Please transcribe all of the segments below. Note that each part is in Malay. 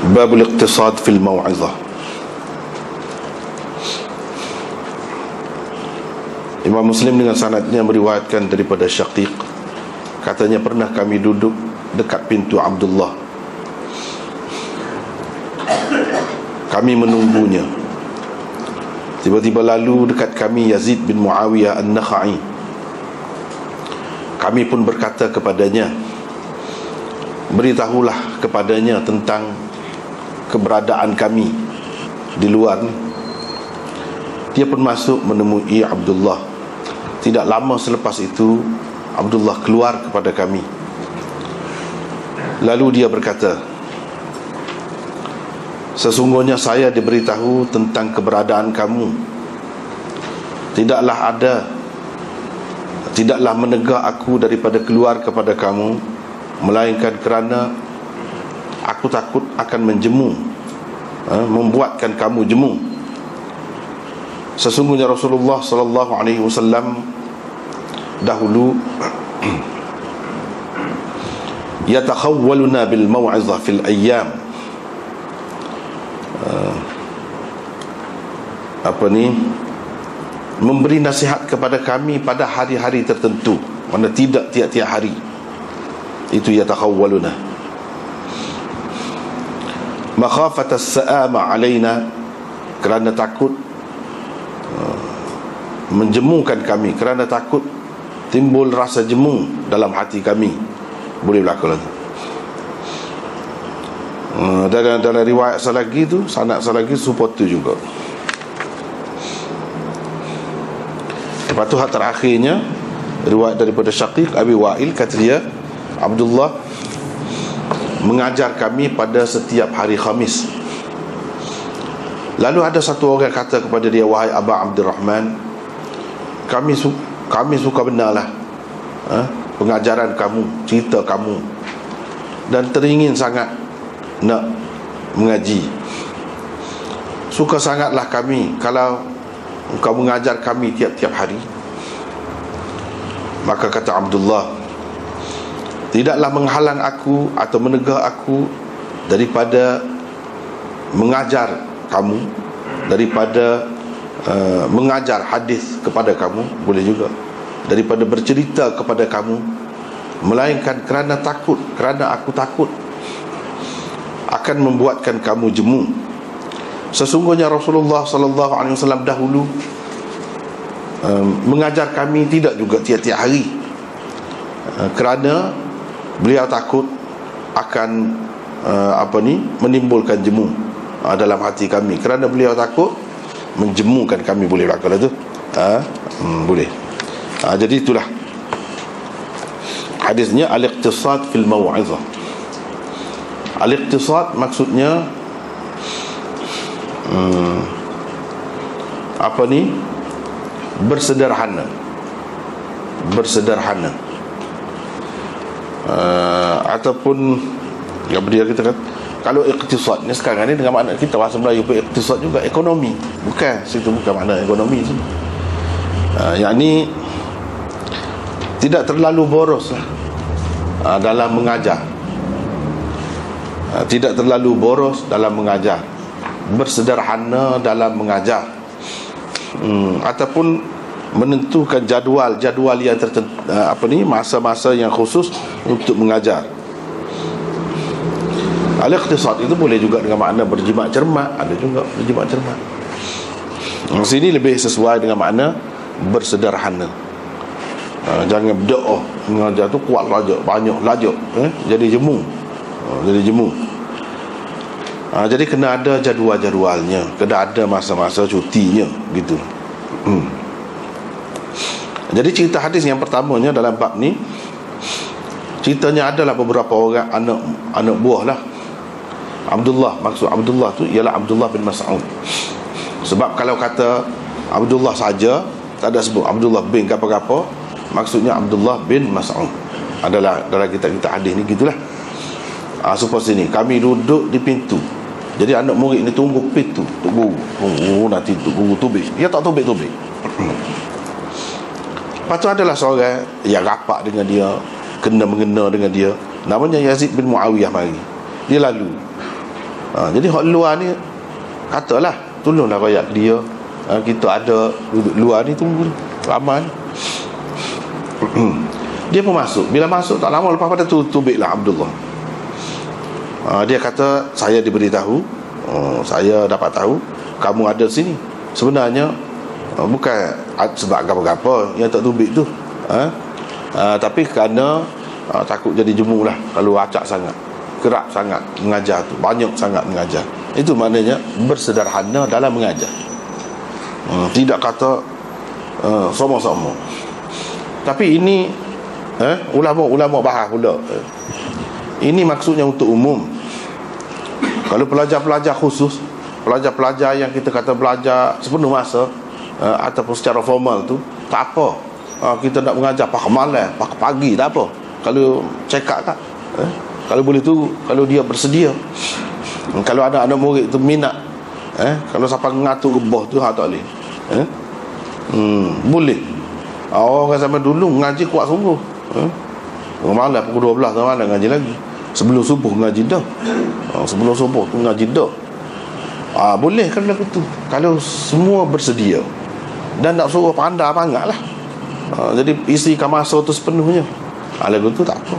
Babul iqtisad fil mau'izah. Imam Muslim dengan sanadnya meriwayatkan daripada Syaqiq, katanya pernah kami duduk dekat pintu Abdullah, kami menunggunya. Tiba-tiba lalu dekat kami Yazid bin Muawiyah An-Nakhai. Kami pun berkata kepadanya, beritahulah kepadanya tentang keberadaan kami di luar ni. Dia pun masuk menemui Abdullah. Tidak lama selepas itu Abdullah keluar kepada kami. Lalu dia berkata, sesungguhnya saya diberitahu tentang keberadaan kamu. Tidaklah menegak aku daripada keluar kepada kamu, melainkan kerana aku takut akan menjemu, membuatkan kamu jemu. Sesungguhnya Rasulullah sallallahu alaihi wasallam dahulu yatakhawwaluna bil mau'izah fil ayyam, memberi nasihat kepada kami pada hari-hari tertentu, mana tidak tiap-tiap hari. Itu yatakhawwaluna makhafat as-sa'ama alaina, kerana takut menjemukan kami, kerana takut timbul rasa jemu dalam hati kami. Boleh berlaku lagi. Dalam riwayat selagi tu, sanad selagi support tu juga. Lepas tu hak terakhirnya riwayat daripada Syaqiq Abi Wa'il, kata dia, Abdullah mengajar kami pada setiap hari Khamis. Lalu ada satu orang kata kepada dia, wahai Aba Abdurrahman, kami suka benarlah pengajaran kamu, cerita kamu, dan teringin sangat nak mengaji. Suka sangatlah kami kalau engkau mengajar kami tiap-tiap hari. Maka kata Abdullah, tidaklah menghalang aku atau menegah aku daripada mengajar kamu, daripada mengajar hadis kepada kamu, boleh juga, daripada bercerita kepada kamu, melainkan kerana aku takut akan membuatkan kamu jemu. Sesungguhnya Rasulullah sallallahu alaihi wasallam dahulu mengajar kami tidak juga tiap-tiap hari, kerana beliau takut akan menimbulkan jemu dalam hati kami, kerana beliau takut menjemukan kami. Boleh berlaku lah tu. Boleh. Jadi itulah hadisnya, al-iqtisad fil mau'izah. Al-iqtisad maksudnya bersederhana. Ataupun dia kita kata, kalau iqtisad ni sekarang ni dengan makna kita bahasa Melayu pun iqtisad juga ekonomi. Bukan, situ bukan makna ekonomi tu. Yang ni tidak terlalu boros dalam mengajar. Tidak terlalu boros dalam mengajar, bersederhana dalam mengajar, ataupun menentukan jadual yang tertentu, masa-masa yang khusus untuk mengajar. Al-iqtisad itu boleh juga dengan makna berjimat cermat, ada juga berjimat cermat. Sini lebih sesuai dengan makna bersederhana. Jangan berdoa mengajar tu kuat lajak, banyak lajak, jadi jemu. Jadi kena ada jadual-jadualnya, kena ada masa-masa cutinya, gitu. Jadi cerita hadis yang pertamanya dalam bab ni, ceritanya adalah beberapa orang anak buah lah Abdullah. Maksud Abdullah tu ialah Abdullah bin Mas'ud. Sebab kalau kata Abdullah saja, tak ada sebut Abdullah bin apa-apa, maksudnya Abdullah bin Mas'ud. Adalah dalam kitab-kitab hadis ni, gitulah. Supaya sini kami duduk di pintu. Jadi anak murid ni tunggu pintu untuk guru. Nanti untuk guru tubik. Dia tak tubik-tubik. Lepas tu adalah seorang yang rapat dengan dia, kena mengena dengan dia, namanya Yazid bin Muawiyah mari. Dia lalu. Jadi hak luar ni, katalah tolonglah rakyat dia, kita ada duduk luar ni, tunggu ramai ni. Dia pun masuk. Bila masuk tak lama lepas pada tu tubiklah Abdullah. Dia kata, saya diberitahu, saya dapat tahu kamu ada sini. Sebenarnya bukan sebab apa-apa yang tak tubik tu, tapi kerana takut jadi jemu lah. Kalau acak sangat, kerap sangat mengajar tu, banyak sangat mengajar. Itu maknanya bersederhana dalam mengajar. Tidak kata sama-sama. Tapi ini ulama bahas pula. Ini maksudnya untuk umum. Kalau pelajar-pelajar khusus, pelajar-pelajar yang kita kata belajar sepenuh masa, ataupun secara formal tu, tak apa. Kita nak mengajar pakai malam, pakai pagi, tak apa. Kalau cekak tak, kalau boleh tu, kalau dia bersedia, kalau ada anak murid tu minat, kalau siapa ngatur rebah tu, tak boleh, boleh. Orang zaman dulu ngaji kuat sungguh, malam pukul 12 malam ngaji lagi. Sebelum subuh ngaji dah, sebelum subuh tu ngaji dah. Boleh kalau lagu tu, kalau semua bersedia dan nak suruh pandai pangat lah. Jadi isikan masa tu sepenuhnya. Lagu tu tak apa.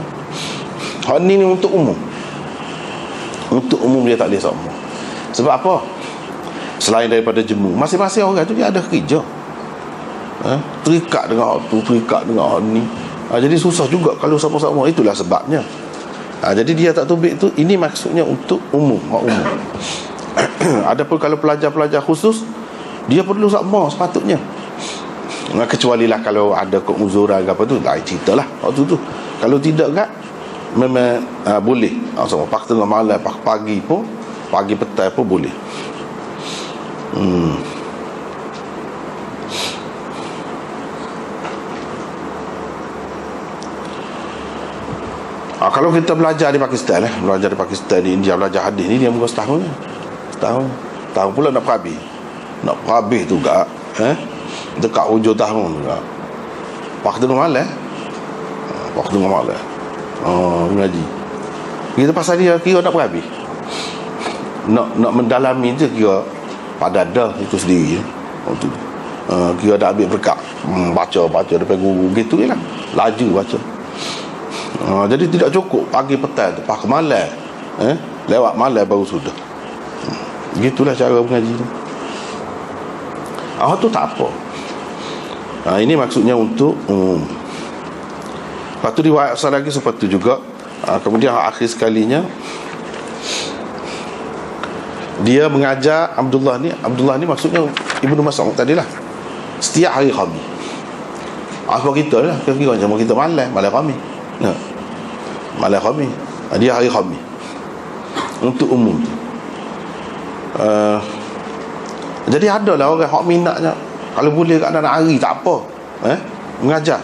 Hak ni untuk umum. Untuk umum dia tak boleh sama. Sebab apa? Selain daripada jemu, masing-masing orang tu dia ada kerja, terikat dengan hak tu, terikat dengan hak ni. Jadi susah juga kalau sama-sama. Itulah sebabnya. Jadi dia tak tubik tu, ini maksudnya untuk umum, hak umum. Adapun kalau pelajar-pelajar khusus, dia perlu sama sepatutnya. Kecuali lah kalau ada keuzuran ke apa tu, lain cerita lah waktu tu. Kalau tidak kan, memang boleh. Sama pak tengah malam, pak pagi pun, pagi petang pun boleh. Kalau kita belajar di Pakistan, belajar di Pakistan, di India, belajar hadis ni, dia mungkin setahun pula nak perhabis tu gak, dekat hujung tahun juga. Waktu malam, mengaji. Kita pasal dia kira nak perhabis, nak mendalami je, kira pada dah itu sendiri. Kira dah ambil berkat, baca depan guru gitu je lah, laju baca. Jadi tidak cukup pagi petang tu, pakai malam, lewat malam baru sudah. Gitulah cara mengaji tu. Tu tak apa. Ini maksudnya untuk umum. Lepas tu riwayat asal lagi seperti itu juga. Kemudian akhir sekalinya dia mengajar Abdullah ni maksudnya Ibnu Mas'ud tadilah, setiap hari Khamis. Apa kita lah, kira macam kita malam Khamis. Malam Khamis, dia hari Khamis untuk umum. Jadi adalah orang hak minatnya, kalau boleh kat dalam hari tak apa, mengajar.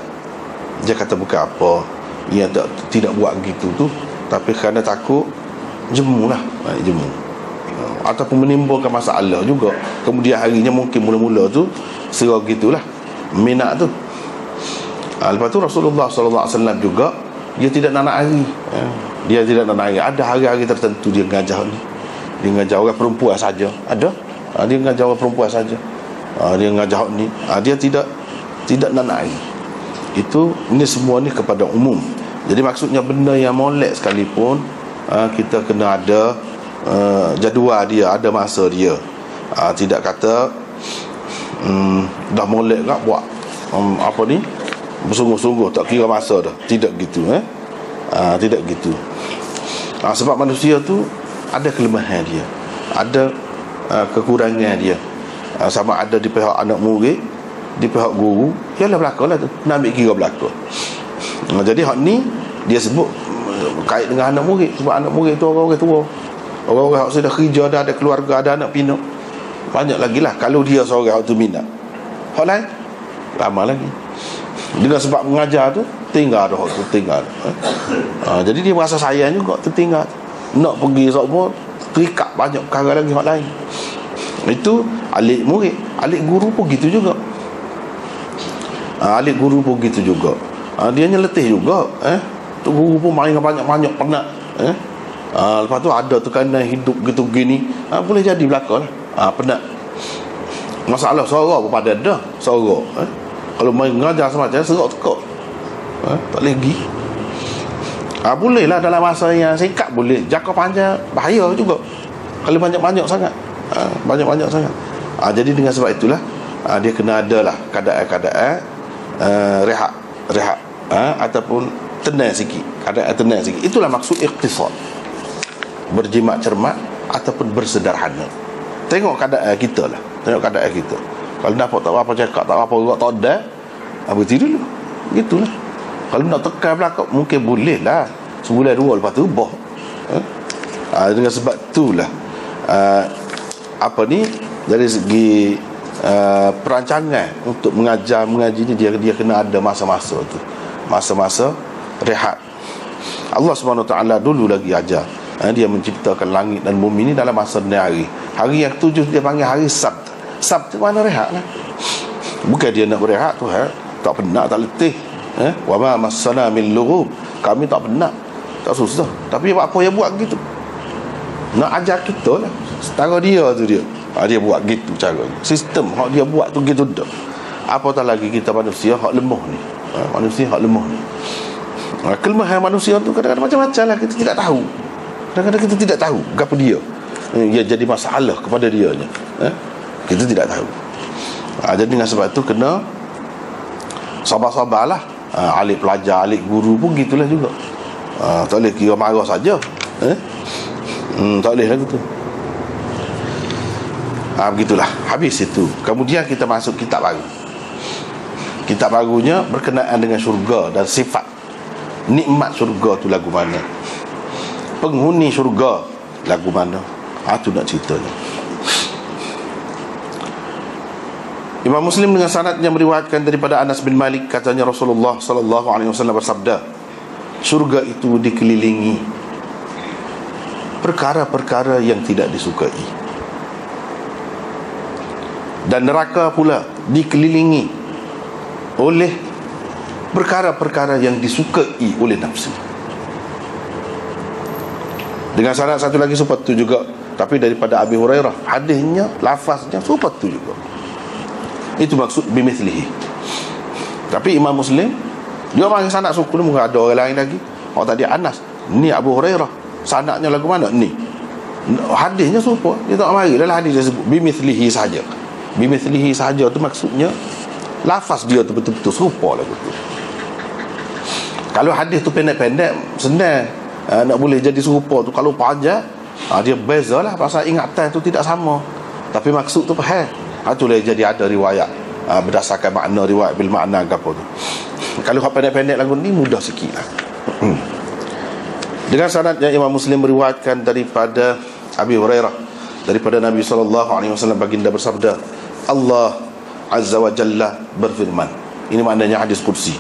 Dia kata bukan apa, dia tidak buat gitu tu, tapi kerana takut jemu lah, jemu, ataupun menimbulkan masalah juga. Kemudian harinya mungkin mula-mula tu serah gitulah minat tu. Lepas tu Rasulullah SAW juga, dia tidak nak hari, dia tidak nak hari. Ada hari-hari tertentu dia mengajar ni, dia mengajar orang perempuan saja. Ada, dia mengajar orang perempuan saja. Dia mengajar ni, dia tidak nak hari. Ini semua ni kepada umum. Jadi maksudnya benda yang molek sekalipun, kita kena ada jadual dia, ada masa dia. Tidak kata dah molek tak buat apa ni, bersungguh-sungguh tak kira masa dah. Tidak gitu, tidak gitu. Sebab manusia tu ada kelemahan dia, ada kekurangan dia. Sama ada di pihak anak murid, di pihak guru, ialah belakang lah tu, nak ambil kira belakang. Jadi hak ni dia sebut kait dengan anak murid. Sebab anak murid tu orang-orang tua, orang-orang yang sudah kerja, dah ada keluarga, ada anak pinak, banyak lagi lah. Kalau dia seorang tu minat, hak lain lama lagi. Dengan sebab mengajar tu tinggal dah, tinggal. Jadi dia merasa sayang juga tertinggal, nak pergi semua terikat banyak perkara lagi hak lain. Itu alik murid. Alik guru pun gitu juga. Alik guru pun gitu juga. Dia letih juga. Tu guru pun main banyak-banyak penat. Lepas tu ada tekanan hidup gitu gini, boleh jadi belaka lah. Penat. Masalah suara pun pada dah. Suara kalau main mengajar semacam serak tekak, tak boleh pergi. Boleh lah dalam masa yang singkat boleh. Jangka panjang bahaya juga kalau banyak-banyak sangat. Banyak-banyak sangat. Jadi dengan sebab itulah dia kena ada lah keadaan-keadaan rehat ataupun tenang sikit. Keadaan tenang sikit. Itulah maksud iqtisad. Berjimat cermat ataupun bersederhana. Tengok keadaan kita lah. Tengok keadaan kita. Kalau dapat tak apa cakap, tak apa juga, tak ada, berhenti dulu. Gitulah. Kalau nak tekan belakang, mungkin boleh lah sebulan dua lepas tu boh. Dengan sebab itulah dari segi perancangan untuk mengaji ni, dia kena ada masa-masa tu, masa-masa rehat. Allah SWT dulu lagi ajar, dia menciptakan langit dan bumi ni dalam masa 6 hari. Hari yang 7 dia panggil hari Sabt. Sabt tu mana rehat lah. Bukan dia nak berehat tu, tak penat, tak letih. Wa ma massana min lughub. Kami tak penat, tak susah. Tapi apa yang buat gitu? Nak ajar kita lah. Setara dia tu dia. Dia buat gitu caranya. Sistem hak dia buat tu gitu dah. Apatah lagi kita manusia hak lemah ni. Manusia hak lemah ni. Kelemahan manusia tu kadang-kadang macam-macam lah, kita tidak tahu. Kadang-kadang kita tidak tahu apa dia. Ia jadi masalah kepada dia nya. Kita tidak tahu. Jadi dengan sebab tu kena sabar-sabarlah. Alik pelajar, alik guru pun gitulah juga. Tak boleh kira marah saja. Tak boleh lah gitu. Begitulah. Habis itu. Kemudian kita masuk kitab baru. Kitab barunya berkenaan dengan syurga dan sifat nikmat syurga tu lagu mana, penghuni syurga lagu mana. Tu nak ceritanya. Imam Muslim dengan sanad yang meriwayatkan daripada Anas bin Malik, katanya Rasulullah sallallahu alaihi wasallam bersabda, syurga itu dikelilingi perkara-perkara yang tidak disukai, dan neraka pula dikelilingi oleh perkara-perkara yang disukai oleh nafsu. Dengan sanad satu lagi seperti itu juga, tapi daripada Abi Hurairah, hadisnya, lafaznya seperti itu juga. Itu maksud bimithlihi. Tapi Imam Muslim dia panggil sanad suku ni, mungkin ada orang lain lagi. Tadi Anas, ni Abu Hurairah, sanadnya lagu mana ni, hadisnya serupa. Dia tak mari dalam hadis dia sebut bimithlihi saja. Bimithlihi saja tu maksudnya lafaz dia tu betul-betul serupa lagu tu. Kalau hadis tu pendek-pendek, senang nak boleh jadi serupa tu. Kalau panjang, dia bezalah, pasal ingatan tu tidak sama, tapi maksud tu faham. Itulah jadi ada riwayat berdasarkan makna, riwayat bil makna ke apa tu. Kalau pendek-pendek lagu ni mudah sikit lah. Dengan sanad yang Imam Muslim meriwayatkan daripada Abi Hurairah, daripada Nabi SAW, baginda bersabda, Allah Azza wa Jalla berfirman. Ini maknanya hadis qudsi.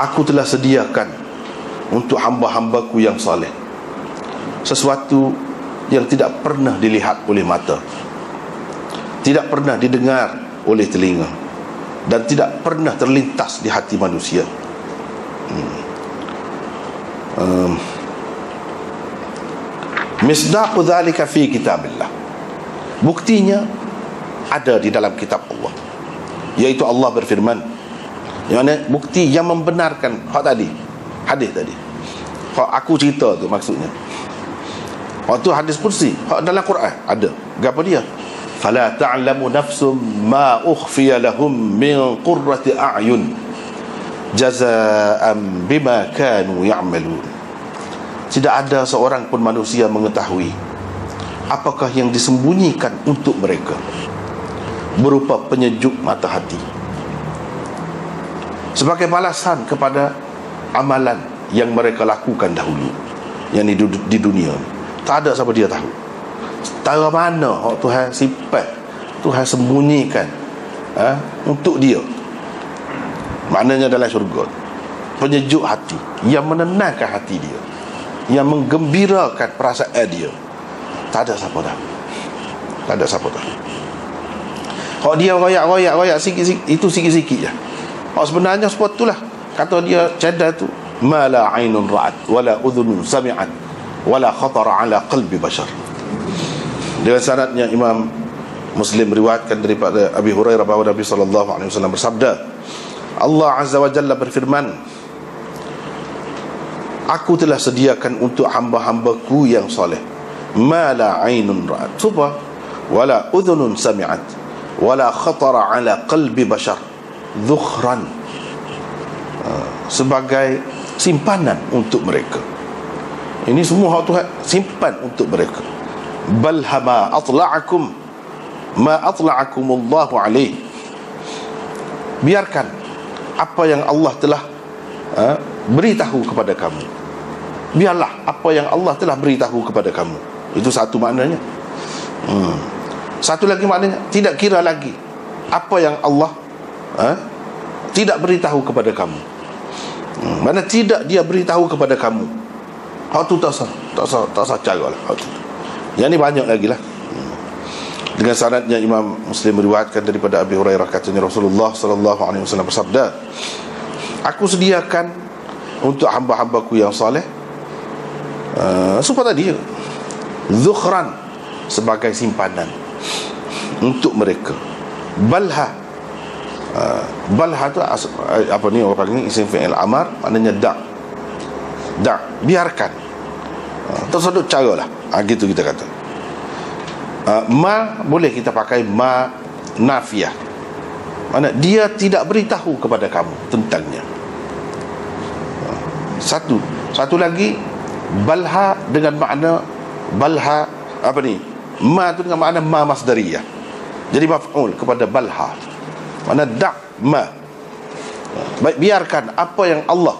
Aku telah sediakan untuk hamba-hambaku yang saleh sesuatu yang tidak pernah dilihat oleh mata, tidak pernah didengar oleh telinga, dan tidak pernah terlintas di hati manusia. Misdaqu dzalika fi kitabillah. Buktinya ada di dalam kitab Allah, yaitu Allah berfirman. Yang mana bukti yang membenarkan hak tadi, hadis tadi, hak aku cerita tu maksudnya. Hak tu hadis kursi, hak dalam Quran ada. Gapo dia? Fala ta'lamu nafsum ma ukhfiya lahum min qurrati a'yun jazaa'an bima kanu ya'malun. Tidak ada seorang pun manusia mengetahui apakah yang disembunyikan untuk mereka berupa penyejuk mata hati, sebagai balasan kepada amalan yang mereka lakukan dahulu, yang di dunia. Tak ada siapa dia tahu setara mana Tuhan simpan, Tuhan sembunyikan untuk dia. Maknanya dalam syurga, penyejuk hati, yang menenangkan hati dia, yang menggembirakan perasaan dia. Tak ada siapa tahu. Tak ada siapa tahu. Kalau dia royak sikit-sikit, itu sikit-sikit je. Sebenarnya seperti itulah kata dia cadar tu, ma la aynun ra'at wala udhunun sami'at wala khatara ala qalbi bashar. Dengan sanadnya Imam Muslim riwayatkan daripada Abi Hurairah bahawa Nabi sallallahu alaihi wasallam bersabda, Allah azza wa jalla berfirman, aku telah sediakan untuk hamba-hambaku yang soleh ma la aynun ra'at wala udhunun sami'at wala khatara ala qalbi bashar, dhukhran, sebagai simpanan untuk mereka. Ini semua hak Tuhan simpan untuk mereka. Bal hama atla'akum ma atla'akumullahu alaih, biarkan apa yang Allah telah beritahu kepada kamu. Biarlah apa yang Allah telah beritahu kepada kamu. Itu satu maknanya. Satu lagi maknanya, tidak kira lagi apa yang Allah tidak beritahu kepada kamu. Mana tidak dia beritahu kepada kamu, hak tu tak sah cara lah hak tu. Yang ni banyak lagi lah. Dengan sanadnya Imam Muslim meriwayatkan daripada Abi Hurairah, katanya Rasulullah sallallahu alaihi wasallam bersabda, aku sediakan untuk hamba-hambaku yang soleh supaya tadi zukhran, sebagai simpanan untuk mereka. Balha, balha tu apa ni orang panggil isim fi'il amar, maknanya da, biarkan, tersudut cara lah, gitu kita kata. Ma boleh kita pakai ma nafiyah, mana dia tidak beritahu kepada kamu tentangnya. Satu lagi balha dengan makna balha, apa ni, ma tu dengan makna ma masdariyah, jadi maf'ul kepada balha, mana da' ma. Baik, biarkan apa yang Allah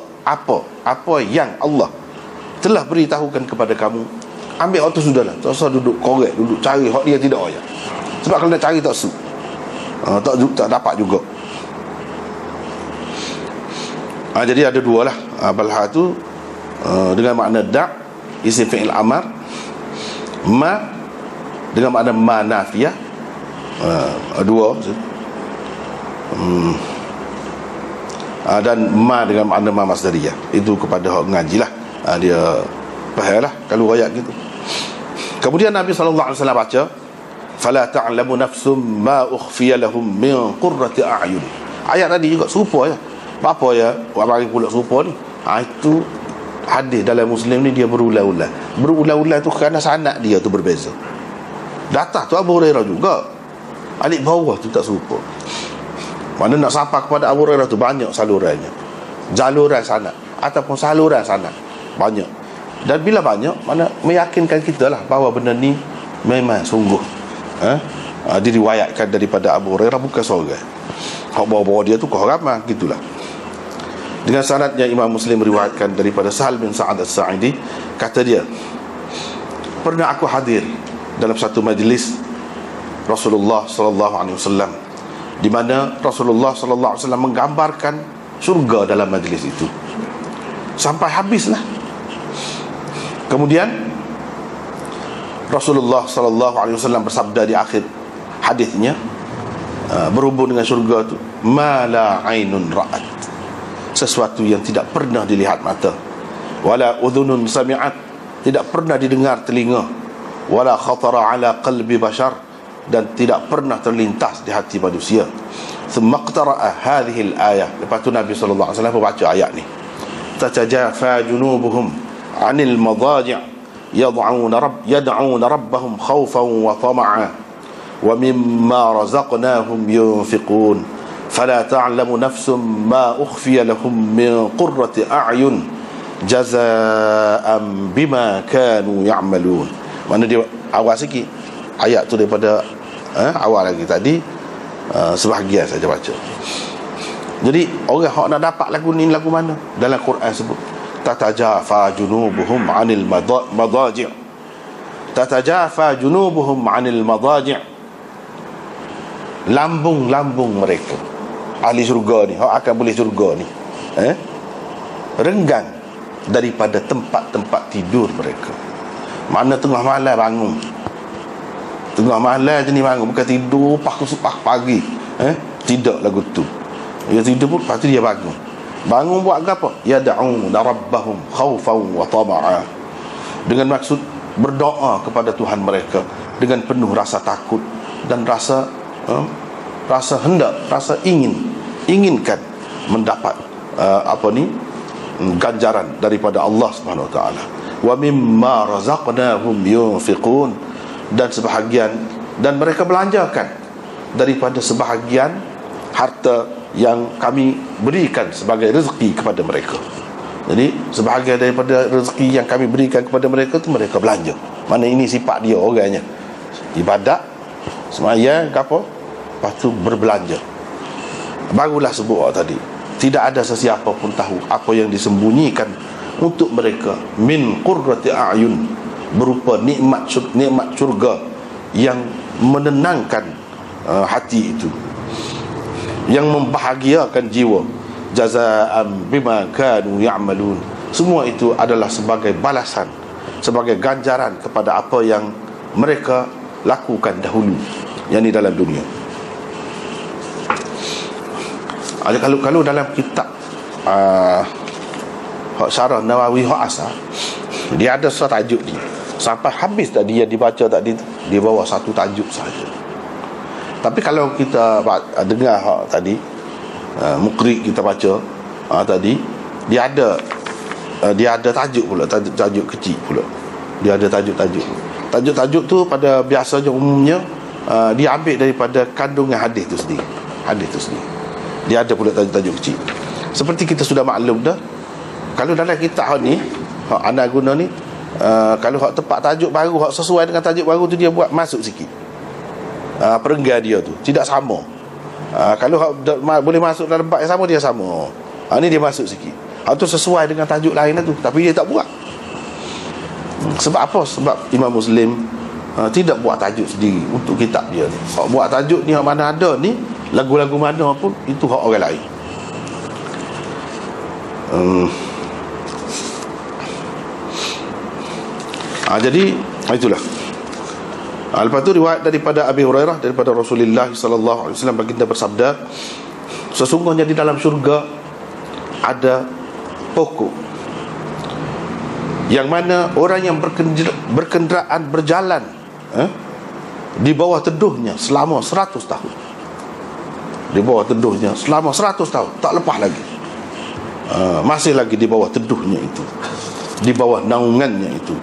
telah beritahukan kepada kamu. Ambil waktu sudahlah, tak usah duduk korek, duduk cari hak dia tidak ayat. Sebab kalau nak cari tak tak dapat juga. Jadi ada dua lah. Balha tu dengan makna da', isim fi'il amar. Ma dengan makna ma nafiyah, dua. Dan ma dengan makna ma masdariyah. Itu kepada hak ngaji lah, dia faham lah kalau ayat gitu. Kemudian Nabi SAW baca, fala ta'lamu nafsum ma ukhfiya lahum min qurrati a'yun. Ayat tadi juga serupa ya. Apa ya orang bagi pula serupa ni? Itu hadis dalam Muslim ni dia berulang-ulang tu kerana sanad dia tu berbeza. Datang tu Abu Hurairah juga, alik bawah tu tak serupa. Mana nak sapa kepada Abu Hurairah tu banyak salurannya, jaluran sanad ataupun saluran sanad banyak. Dan bila banyak, mana meyakinkan kita lah bahawa benda ni memang sungguh diriwayatkan daripada Abu Hurairah, bukan seorang. Hak bawa-bawa dia tu kau ramai, gitulah. Dengan sanadnya Imam Muslim meriwayatkan daripada Sahal bin Sa'ad As-Sa'idi, kata dia, pernah aku hadir dalam satu majlis Rasulullah sallallahu alaihi wasallam, di mana Rasulullah sallallahu alaihi wasallam menggambarkan syurga dalam majlis itu sampai habislah. Kemudian Rasulullah sallallahu alaihi wasallam bersabda di akhir hadisnya, berhubung dengan syurga tu, ma la ainun ra'at, sesuatu yang tidak pernah dilihat mata, wala udhunun sami'at, tidak pernah didengar telinga, wala khatara ala qalbi bashar, dan tidak pernah terlintas di hati manusia. Thumma qtara'a hadhihi al-ayah, lepas tu Nabi sallallahu alaihi wasallam baca ayat ni, tatajafa junubuhum anil madaji' yad'una rabbahum khawfan wa tama'a wa mimma razaqnahum yunfiqun fala ta'lamu nafsum ma ukhfiya lahum min qurrati a'yun jazaa'an bima kanu ya'malun. Mana dia awal sikit ayat tu daripada awal lagi tadi, sebahagian saja baca. Jadi orang hak nak dapat lagu ni, lagu mana dalam Quran sebut tatajafa junubuhum 'anil madaji', tatajafa junubuhum 'anil madaji', lambung-lambung mereka ahli syurga ni, hak akan boleh syurga ni, renggang daripada tempat-tempat tidur mereka. Mana tengah malam bangun, tengah malam je ni bangun, bukan tidur pagi, tidak lagu tu. Dia tidur pun, lepas tu dia bangun. Bangun buat apa? Yad'una rabbahum khaufan wa tama'a, dengan maksud berdoa kepada Tuhan mereka dengan penuh rasa takut dan rasa hendak, rasa inginkan mendapat ganjaran daripada Allah Subhanahu wa taala. Wa mimma razaqnahum yunfiqun, dan mereka belanjakan daripada sebahagian harta yang kami berikan sebagai rezeki kepada mereka. Jadi sebahagian daripada rezeki yang kami berikan kepada mereka tu mereka belanja. Mana ini sifat dia orangnya, ibadat, sembahyang, apa, lepas tu berbelanja. Barulah sebut tadi, tidak ada sesiapa pun tahu apa yang disembunyikan untuk mereka min qurrati a'yun, berupa nikmat syurga yang menenangkan hati itu, yang membahagiakan jiwa. Jazaa'an bima kanu ya'malun, semua itu adalah sebagai balasan, sebagai ganjaran kepada apa yang mereka lakukan dahulu, yakni dalam dunia. Kalau dalam kitab Syarah Nawawi Hak Asar, dia ada satu tajuk ni, sampai habis tadi yang dibaca tadi di bawah satu tajuk saja. Tapi kalau kita dengar tadi, mukri kita baca tadi, dia ada tajuk pula, tajuk kecil pula. Dia ada tajuk tu pada biasanya umumnya dia ambil daripada kandungan hadis tu sendiri. Dia ada pula tajuk kecil. Seperti kita sudah maklum dah, kalau dalam kitab ni anda guna ni, kalau hak tepat tajuk baru, hak sesuai dengan tajuk baru tu, dia buat masuk sikit perenggan dia tu tidak sama. Kalau boleh masuk dalam bab yang sama, dia sama. Ni dia masuk sikit. Tu sesuai dengan tajuk lain tu, tapi dia tak buat. Sebab apa? Sebab Imam Muslim tidak buat tajuk sendiri untuk kitab dia ni. Buat tajuk ni, mana ada ni, lagu-lagu mana pun, itu hak orang lain. Jadi itulah. Lepas tu riwayat daripada Abi Hurairah, daripada Rasulullah sallallahu alaihi wasallam, baginda bersabda, sesungguhnya di dalam syurga ada pokok yang mana orang yang berkenderaan berjalan di bawah teduhnya selama 100 tahun. Di bawah teduhnya selama 100 tahun, tak lepas lagi. Masih lagi di bawah teduhnya itu, di bawah naungannya itu.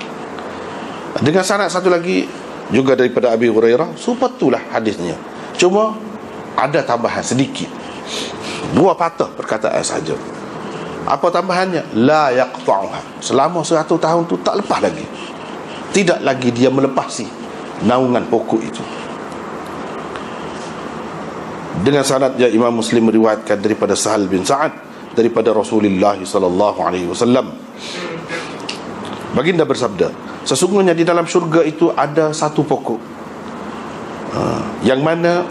Dengan sanad satu lagi juga daripada Abi Hurairah, supatulah hadisnya, cuma ada tambahan sedikit, 2 patah perkataan saja. Apa tambahannya? La yaqta'uha, selama 100 tahun tu tak lepas lagi, tidak lagi dia melepasi naungan pokok itu. Dengan sanad yang Imam Muslim meriwayatkan daripada Sahal bin Sa'ad daripada Rasulullah sallallahu alaihi wasallam, baginda bersabda, sesungguhnya di dalam syurga itu ada satu pokok yang mana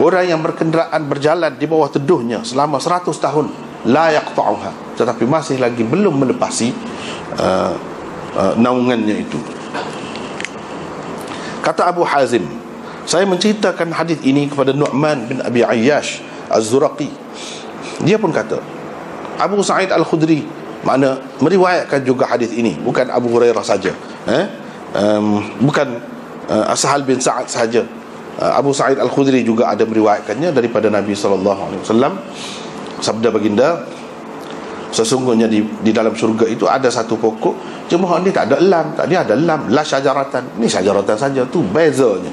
orang yang berkenderaan berjalan di bawah teduhnya selama 100 tahun, la yaqta'uha, tetapi masih lagi belum melepasi naungannya itu. Kata Abu Hazim, saya menceritakan hadis ini kepada Nu'man bin Abi Ayyash Az-Zuraqi. Dia pun kata, Abu Sa'id Al-Khudri, makna meriwayatkan juga hadis ini, bukan Abu Hurairah saja, bukan Sahal bin Sa'ad saja. Abu Sa'id Al-Khudri juga ada meriwayatkannya daripada Nabi SAW. Sabda baginda, sesungguhnya di dalam syurga itu ada satu pokok, cuma ni tak ada lam. Tadi ada lam, la syajaratan, ni syajaratan saja. Tu bezanya,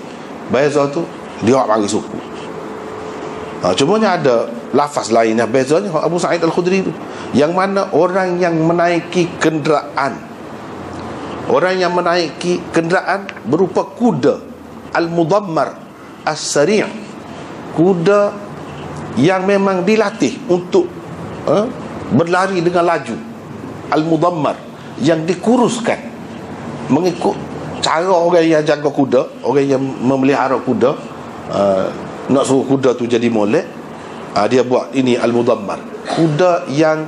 beza tu dia bagi suku. Cumanya ada lafaz lain yang bezanya. Abu Sa'id Al-Khudri tu, yang mana orang yang menaiki kenderaan, berupa kuda al-mudammar as-sari', kuda yang memang dilatih untuk berlari dengan laju, al-mudammar, yang dikuruskan mengikut cara orang yang jaga kuda, orang yang memelihara kuda. Nak suruh kuda tu jadi molek, dia buat ini al-mudammar, kuda yang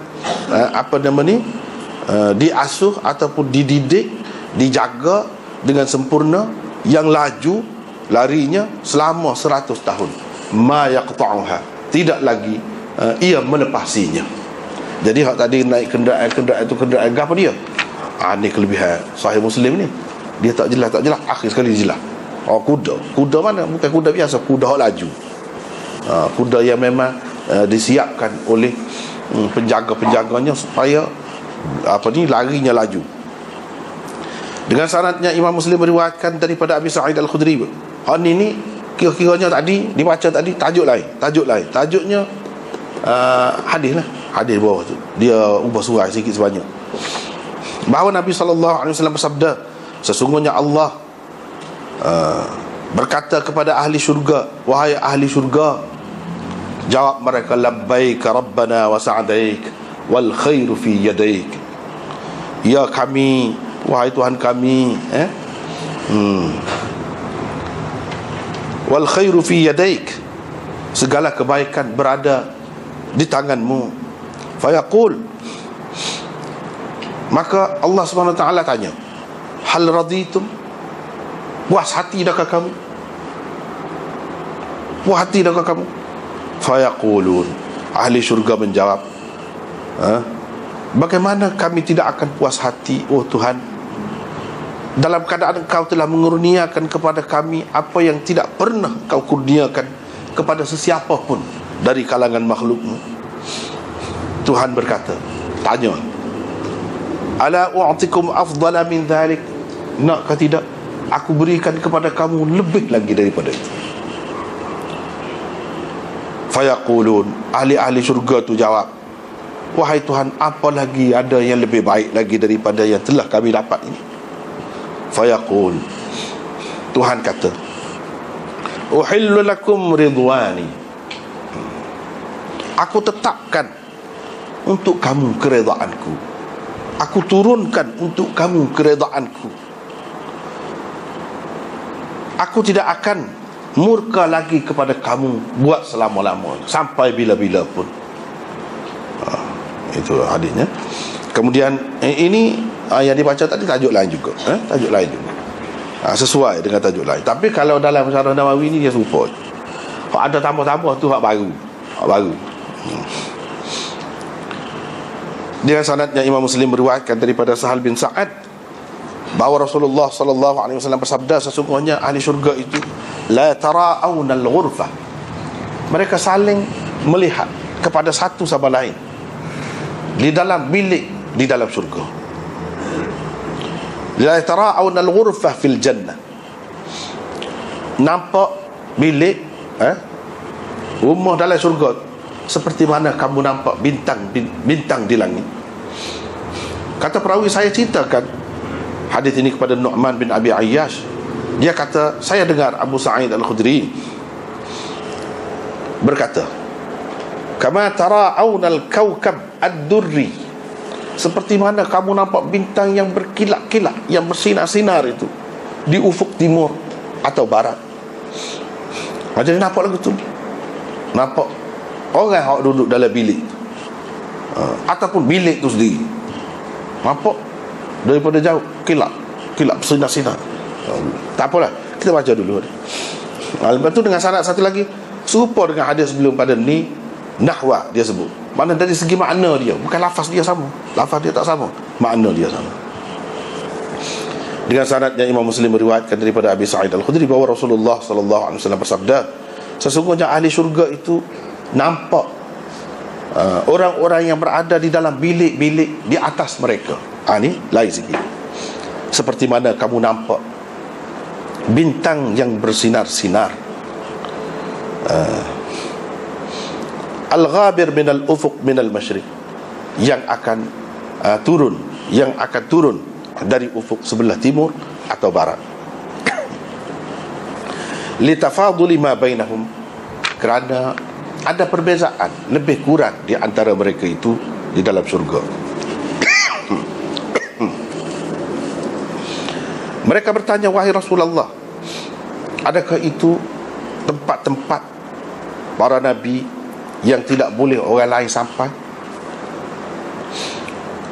diasuh ataupun dididik, dijaga dengan sempurna, yang laju larinya selama 100 tahun. Ma yaqta'uha, tidak lagi ia melepasinya. Jadi hak tadi naik kenderaan itu kenderaan apa dia? Ni kelebihan Sahih Muslim ni. Dia tak jelas, akhir sekali dia jelas. Kuda mana? Bukan kuda biasa, kuda hak laju. Kuda yang memang disiapkan oleh penjaga-penjaganya supaya larinya laju. Dengan syaratnya Imam Muslim meriwayatkan daripada Abi Sa'id Al-Khudri. Ni kira-kiranya tadi dibaca tadi tajuk lain. Tajuknya hadis lah. Hadis bawah tu dia ubah surai sikit sebanyak. Bahawa Nabi SAW bersabda, sesungguhnya Allah berkata kepada ahli syurga, wahai ahli syurga, jawab mereka, labbaik rabbana wa sa'daik wal khairu fi yadaik. Ya kami, wahai Tuhan kami, wal khairu fi yadaik, segala kebaikan berada di tanganmu. Fayaqul, maka Allah Subhanahu wa taala tanya, hal raditum, puas hati dah kamu? Puas hati dah kamu? Fayaqulun, ahli syurga menjawab, bagaimana kami tidak akan puas hati, oh Tuhan, dalam keadaan Engkau telah mengurniakan kepada kami apa yang tidak pernah Kau kurniakan kepada sesiapa pun dari kalangan makhluk-Mu. Tuhan berkata, tanya, ala u'tikum afdala min dhalik, nakkah tidak aku berikan kepada kamu lebih lagi daripada itu? Fayaqulun, ahli-ahli syurga tu jawab, wahai Tuhan, apa lagi ada yang lebih baik lagi daripada yang telah kami dapat ini? Fayaqul, Tuhan kata, uhillu lakum ridwani, aku tetapkan untuk kamu keredaanku, aku turunkan untuk kamu keredaanku. Aku tidak akan murka lagi kepada kamu buat selama-lamanya, sampai bila-bila pun. Itu hadisnya. Kemudian ini yang dibaca tadi tajuk lain juga, tajuk lain juga, sesuai dengan tajuk lain. Tapi kalau dalam Syarah Nawawi ni dia serupa. Kalau ada tambah-tambah tu hak baru. Dengan sanadnya Imam Muslim meriwayatkan daripada Sahal bin Sa'ad bahawa Rasulullah SAW bersabda, sesungguhnya ahli syurga itu la tara'awna al-ghurfah, mereka saling melihat kepada satu sama lain di dalam bilik di dalam syurga. La tara'awna al-ghurfah fil jannah, nampak bilik rumah dalam syurga seperti mana kamu nampak bintang di langit. Kata perawi, saya ceritakan hadis ini kepada Nu'man bin Abi Ayyash. Dia kata, saya dengar Abu Sa'id Al-Khudri berkata, kama tara'awna al-kawkab ad-durri, seperti mana kamu nampak bintang yang berkilat-kilat, yang bersinar-sinar itu di ufuk timur atau barat. Jadi nampak lagu tu, nampak orang yang duduk dalam bilik ataupun bilik tu sendiri, nampak daripada jauh, kilat bersinar-sinar. Tak apalah, kita baca dulu. Lepas tu dengan syarat satu lagi, serupa dengan hadis sebelum pada ni, nahwa dia sebut, mana dari segi makna dia, bukan lafaz dia sama, lafaz dia tak sama, makna dia sama. Dengan syaratnya Imam Muslim meriwayatkan daripada Abi Sa'id Al-Khudri bahawa Rasulullah SAW bersabda, sesungguhnya ahli syurga itu nampak orang-orang yang berada di dalam bilik-bilik di atas mereka. Ni lain sikit, seperti mana kamu nampak bintang yang bersinar-sinar. Al-ghabir minal ufuq minal masyriq, yang akan turun dari ufuk sebelah timur atau barat. Litafaduli ma bainahum, kerana ada perbezaan lebih kurang di antara mereka itu di dalam syurga. Mereka bertanya, wahai Rasulullah, adakah itu tempat-tempat para nabi yang tidak boleh orang lain sampai?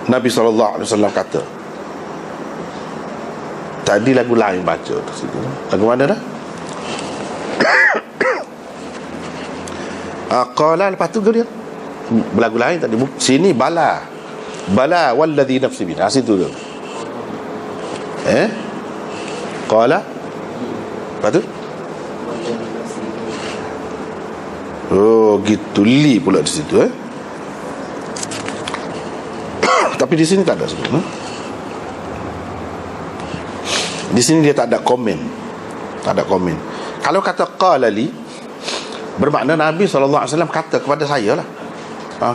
Nabi SAW kata, tadi lagu lain baca. Lagu mana dah? Qala, lepas tu dia Berlagu lain tadi. Sini bala. Bala walladhi nafsi bin. Situ tu. Qala. Lepas tu? Oh, gitu. Li pula di situ. Tapi di sini tak ada sebut. Di sini dia tak ada komen. Tak ada komen. Kalau kata qala li, bermakna Nabi SAW kata kepada saya lah,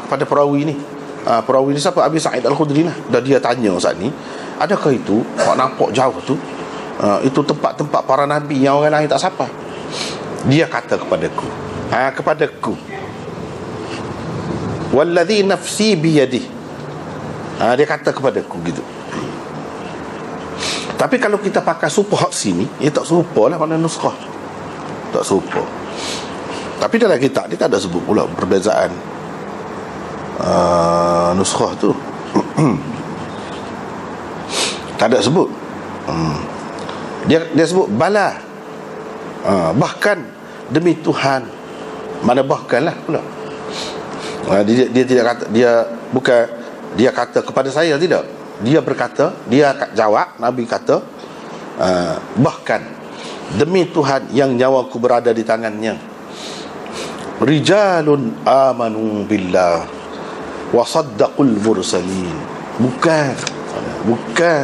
kepada perawi ni. Perawi ni siapa? Abi Sa'id Al-Khudri lah. Dan dia tanya saat ni, adakah itu awak nampak jauh tu, itu tempat-tempat para Nabi yang orang lain tak sampai? Dia kata kepadaku, kepadaku, walladhi nafsi biyadih. Dia kata kepadaku gitu. Tapi kalau kita pakai serupa hak sini, ia tak serupa lah mana nuskah. Tak serupa. Tapi dalam kitab ni tak ada sebut pula perbezaan nuskah tu. Tak ada sebut. Dia sebut bala. Bahkan demi Tuhan. Mana bahkan lah pula. Dia tidak kata, dia bukan, dia kata kepada saya, tidak. Dia berkata, dia jawab, Nabi kata, bahkan demi Tuhan yang nyawaku berada di tangannya, rijalun amanu billah wa saddaqul mursalin. Bukan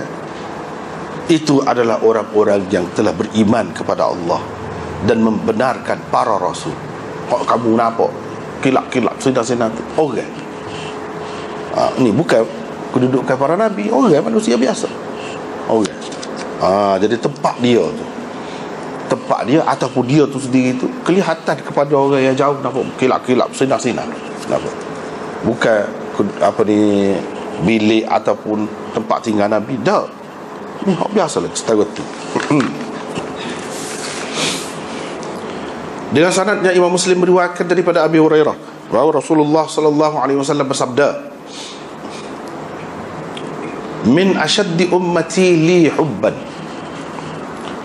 itu adalah orang-orang yang telah beriman kepada Allah dan membenarkan para rasul. Kok kamu nampak kilap-kilap sinar-sinar tu? Orang ni bukan kedudukan para nabi, orang manusia biasa. Orang. Jadi tempat dia tu, tempat dia ataupun dia tu sendiri tu kelihatan kepada orang yang jauh, nampak kilap-kilap sinar-sinar. Nampak? Bukan apa ni, bilik ataupun tempat tinggal Nabi. Dah, ni hak biasa lah setara tu. Dengan sanadnya Imam Muslim meriwayatkan daripada Abi Hurairah bahawa Rasulullah sallallahu alaihi wasallam bersabda, min ashaddi ummati li hubban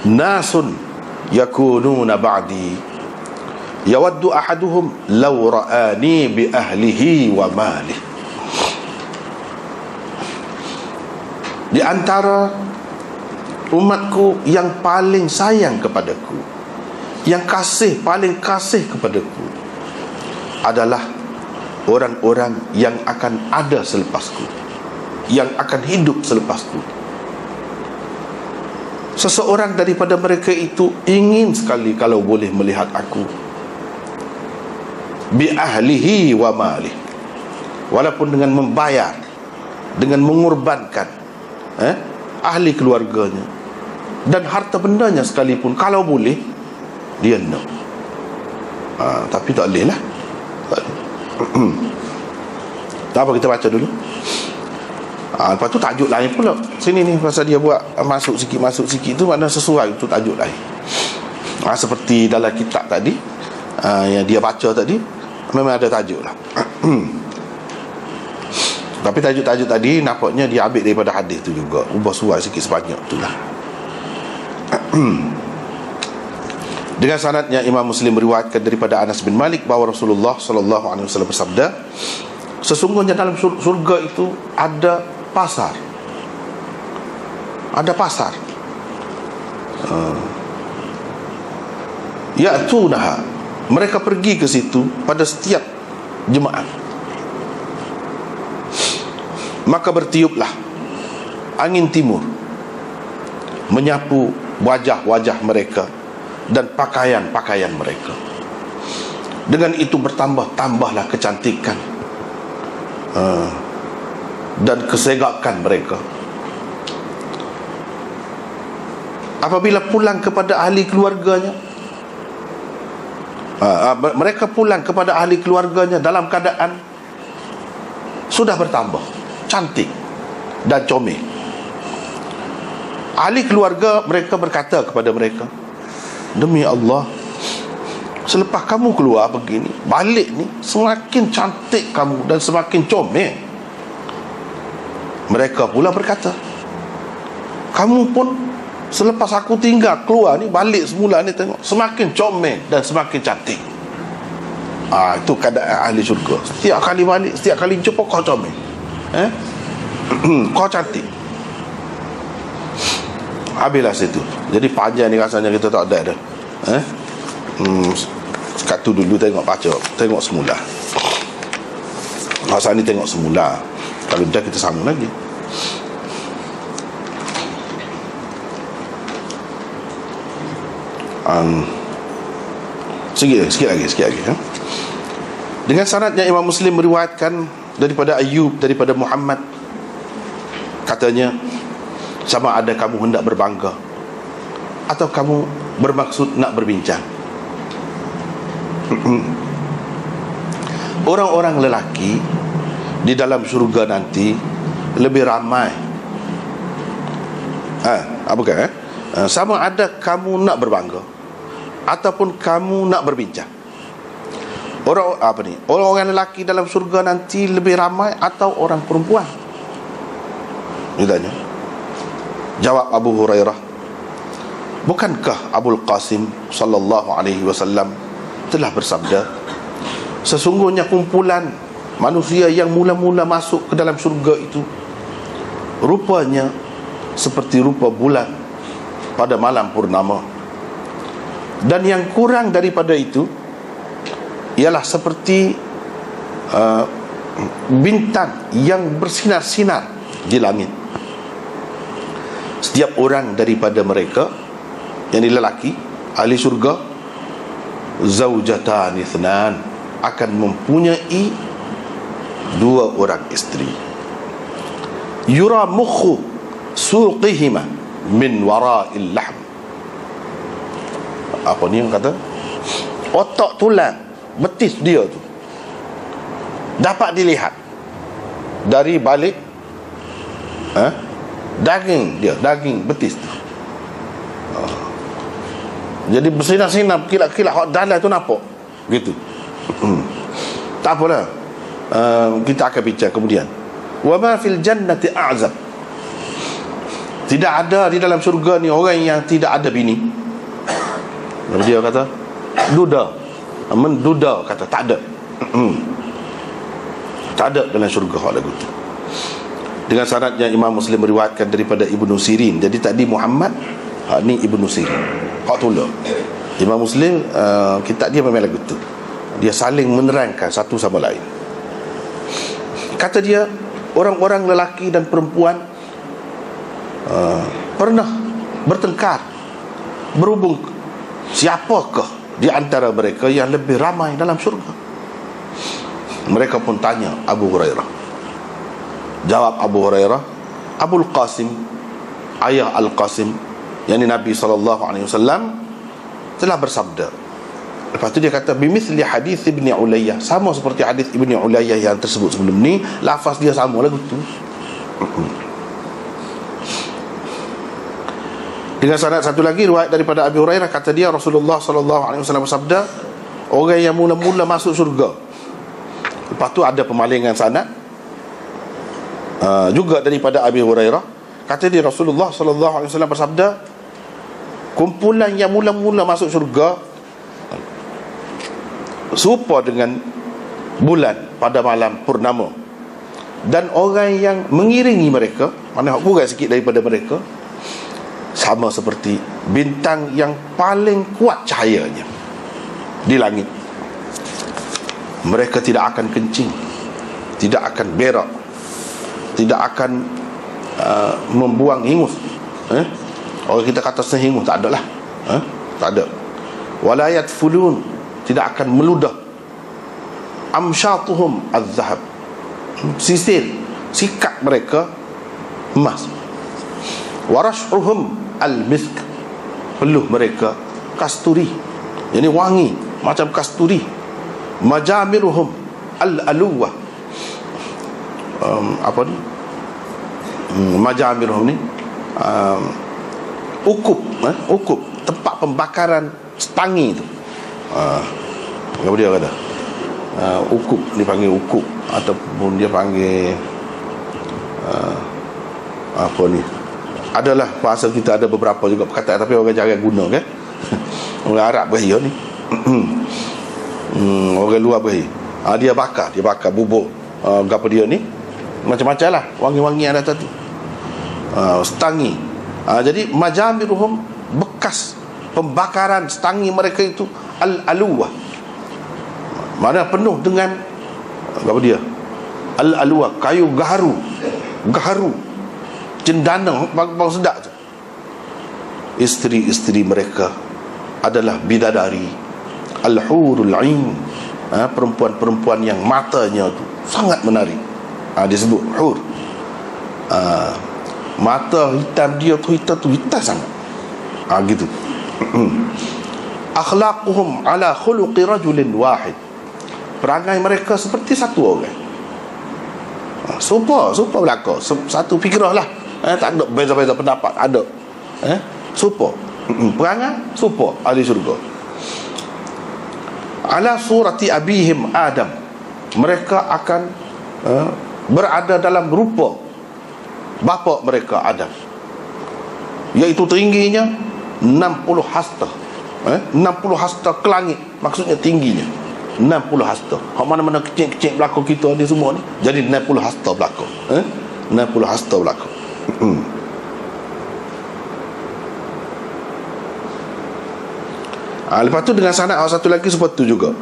nasun yakununa ba'di yawaddu ahaduhum law ra'ani bi ahlihi wa malih. Di antara umatku yang paling sayang kepadaku, yang paling kasih kepadaku adalah orang-orang yang akan ada selepasku, yang akan hidup selepasku. Seseorang daripada mereka itu ingin sekali kalau boleh melihat aku bi ahlihi wa malih, walaupun dengan membayar, dengan mengorbankan ahli keluarganya dan harta bendanya sekalipun, kalau boleh dia nak. Tapi tak boleh lah. Tak apa, kita baca dulu. Lepas tu tajuk lain pula sini ni, pasal dia buat masuk sikit tu, makna sesuai untuk tajuk lain. Seperti dalam kitab tadi yang dia baca tadi, memang ada tajuk lah. Tapi tajuk-tajuk tadi nampaknya dia ambil daripada hadis tu juga, ubah suai sikit sebanyak tu lah. Dengan sanadnya Imam Muslim meriwayatkan daripada Anas bin Malik bahawa Rasulullah sallallahu alaihi wasallam bersabda, sesungguhnya dalam surga itu ada pasar. Ada pasar. Ya'tunaha, mereka pergi ke situ pada setiap Jumaat. Maka bertiuplah angin timur menyapu wajah-wajah mereka dan pakaian-pakaian mereka. Dengan itu bertambah-tambahlah kecantikan dan kesegakan mereka. Apabila pulang kepada ahli keluarganya, mereka pulang kepada ahli keluarganya dalam keadaan sudah bertambah cantik dan comel. Ahli keluarga mereka berkata kepada mereka, demi Allah, selepas kamu keluar begini, balik ni semakin cantik kamu dan semakin comel. Mereka pula berkata, kamu pun selepas aku tinggal keluar ni, balik semula ni, tengok semakin comel dan semakin cantik. Itu keadaan ahli syurga. Setiap kali balik, setiap kali jumpa, kau comel, kau cantik. Habislah situ. Jadi panjang ni rasanya kita tak ada dah. Kat tu dulu tengok baca, tengok semula. Masa ni tengok semula. Kalau dah kita sambung lagi. Sikit lagi. Dengan sanadnya Imam Muslim meriwayatkan daripada Ayub, daripada Muhammad, katanya, sama ada kamu hendak berbangga atau kamu bermaksud nak berbincang. Orang-orang lelaki di dalam syurga nanti lebih ramai. Sama ada kamu nak berbangga ataupun kamu nak berbincang. Orang-orang lelaki dalam syurga nanti lebih ramai atau orang perempuan? Ditanya. Jawab Abu Hurairah, bukankah Abul Qasim sallallahu alaihi wasallam telah bersabda, sesungguhnya kumpulan manusia yang mula-mula masuk ke dalam syurga itu rupanya seperti rupa bulan pada malam purnama, dan yang kurang daripada itu ialah seperti bintang yang bersinar-sinar di langit. Setiap orang daripada mereka, yang lelaki ahli syurga, zaujatan ithnan, akan mempunyai 2 orang isteri. Yura mukhu suqihima min wara'il lahm. Apa ni yang kata? Otak tulang betis dia tu dapat dilihat dari balik daging dia, daging betis tu. Jadi bersinar-sinar, kilat-kilat hak dalam tu nampak gitu. Tak apalah, kita akan bincang kemudian. Wa ma fil jannati a'zab. Tidak ada di dalam syurga ni orang yang tidak ada bini. Lalu dia kata menduda, kata tak ada. Tak ada dalam syurga hak lagu tu. Dengan syaratnya Imam Muslim meriwayatkan daripada Ibnu Sirin. Jadi tadi Muhammad, ni Ibnu Sirin. Hak tula. Imam Muslim kitab dia memang lagu tu. Dia saling menerangkan satu sama lain. Kata dia, orang-orang lelaki dan perempuan pernah bertengkar, berhubung siapakah di antara mereka yang lebih ramai dalam syurga. Mereka pun tanya Abu Hurairah. Jawab Abu Hurairah, Abul Qasim, ayah Al-Qasim, yakni Nabi SAW telah bersabda. Lepas tu dia kata, bimithli hadis Ibni Ulayyah, sama seperti hadis Ibni Ulayyah yang tersebut sebelum ni, lafaz dia sama lagu tu. Dengan sanad satu lagi riwayat daripada Abi Hurairah, kata dia, Rasulullah SAW bersabda, orang yang mula-mula masuk syurga. Lepas tu ada pemalingan sanad juga daripada Abi Hurairah, kata dia, Rasulullah SAW bersabda, kumpulan yang mula-mula masuk syurga serupa dengan bulan pada malam purnama, dan orang yang mengiringi mereka, mana kurang sikit daripada mereka, sama seperti bintang yang paling kuat cahayanya di langit. Mereka tidak akan kencing, tidak akan berak, tidak akan membuang hingus. Orang kita kata sehingus, tak ada lah. Tak ada. Walayat fulun, tidak akan meludah. Amsyatuhum az-zahab, sisir, sikat mereka emas. Warashuhum al-misk, peluh mereka kasturi, yani wangi macam kasturi. Majamiruhum al-aluwah, apa ni majamiruhum ni, ukup, ukup, tempat pembakaran stangi tu. Apa dia kata? Ukup, dipanggil ukup, ataupun dia panggil apa ni, adalah bahasa kita ada beberapa juga perkataan, tapi orang jarang guna kan. Orang Arab beraya ni. Orang luar beri. Dia bakar bubur. Apa dia ni? Macam-macam lah wangi-wangi yang ada tadi. Stangi. Jadi majamiruhum, bekas pembakaran stangi mereka itu al-aluwah. Mana penuh dengan apa dia? Al-aluwah, kayu gaharu. Cendana bang sedap tu. Isteri-isteri mereka adalah bidadari, al-hurul ain, perempuan-perempuan yang matanya tu sangat menarik. Disebut hur. Mata hitam dia tu hitam sangat. Gitu. Akhlaquhum ala khuluqi rajulin wahid. Perangai mereka seperti satu orang. Serupa belaka. Satu fikrah lah. Tak ada beza-beza pendapat. Ada. Serupa. Perangai serupa ahli syurga. Ala surati abihim Adam. Mereka akan berada dalam rupa bapa mereka Adam, iaitu tingginya 60 hasta. 60 hasta ke langit, maksudnya tingginya 60 hasta. Hak mana-mana kecil-kecil belakang kita ni semua ni jadi 60 hasta belakang. 60 hasta belakang. Lepas tu dengan sanad satu lagi seperti tu juga.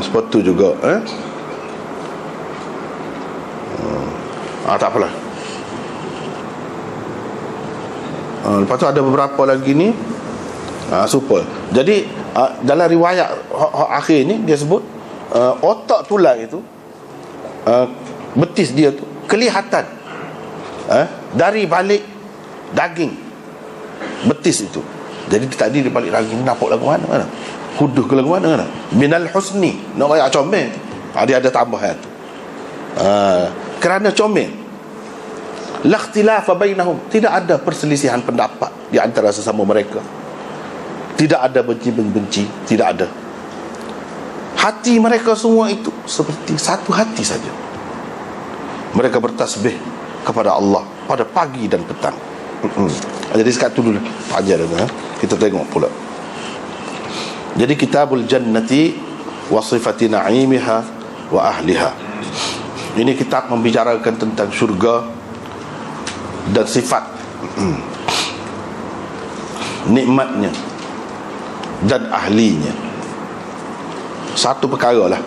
Seperti tu juga. Tak apalah. Lepas tu ada beberapa lagi ni super. Jadi dalam riwayat akhir ni dia sebut otak tulang itu, betis dia tu kelihatan dari balik daging betis itu. Jadi tadi di balik daging nampak lagu mana? Huduh ke lagu mana? Minal husni. Nak raya comel. Dia ada tambahan tu. Kerana comel, la ikhtilafa bainahum, tidak ada perselisihan pendapat di antara sesama mereka, tidak ada benci-benci, tidak ada. Hati mereka semua itu seperti satu hati saja. Mereka bertasbih kepada Allah pada pagi dan petang. Jadi sekat tu dulu ajar kita tengok pula. Jadi Kitabul Jannati wa sifati na'imiha wa ahliha. Ini kitab membicarakan tentang syurga dan sifat nikmatnya dan ahlinya. Satu perkara lah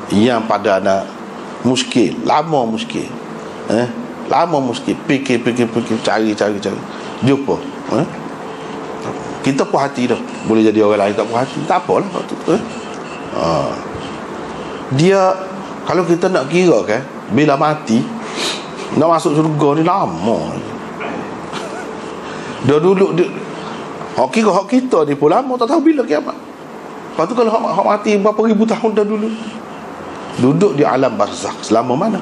yang pada anak muskil, lama muskil, fikir, cari jumpa. Kita puas hati dah, boleh jadi orang lain tak puas hati, tak apalah. Dia kalau kita nak kira kan, bila mati nak masuk syurga ni lama. Dia duduk hak kita ni pun lama, tak tahu bila kiamat. Lepas tu kalau hak mati berapa ribu tahun dah dulu, duduk di alam barzakh selama mana?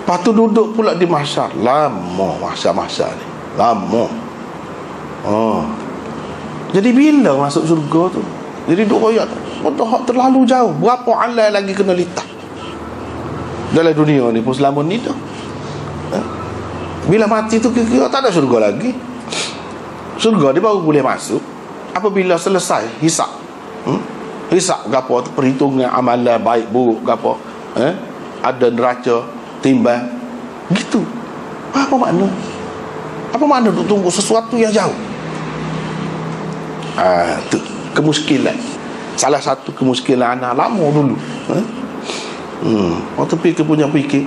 Lepas tu duduk pula di mahsyar, lama mahsyar ni, lama. Jadi bila masuk syurga tu? Jadi duk royak terlalu jauh. Berapa alai lagi kena litah dalam dunia ni pun selama ni tu. Bila mati tu kira tak ada syurga lagi. Syurga dia baru boleh masuk apabila selesai hisab. Hisab gapo tu, perhitungan amalan baik buruk gapo, ada neraca timbang gitu. Apa makna? Apa makna duk tunggu sesuatu yang jauh? Tu kemuskilan. Salah satu kemuskilan anak lama dulu. Waktu fikir,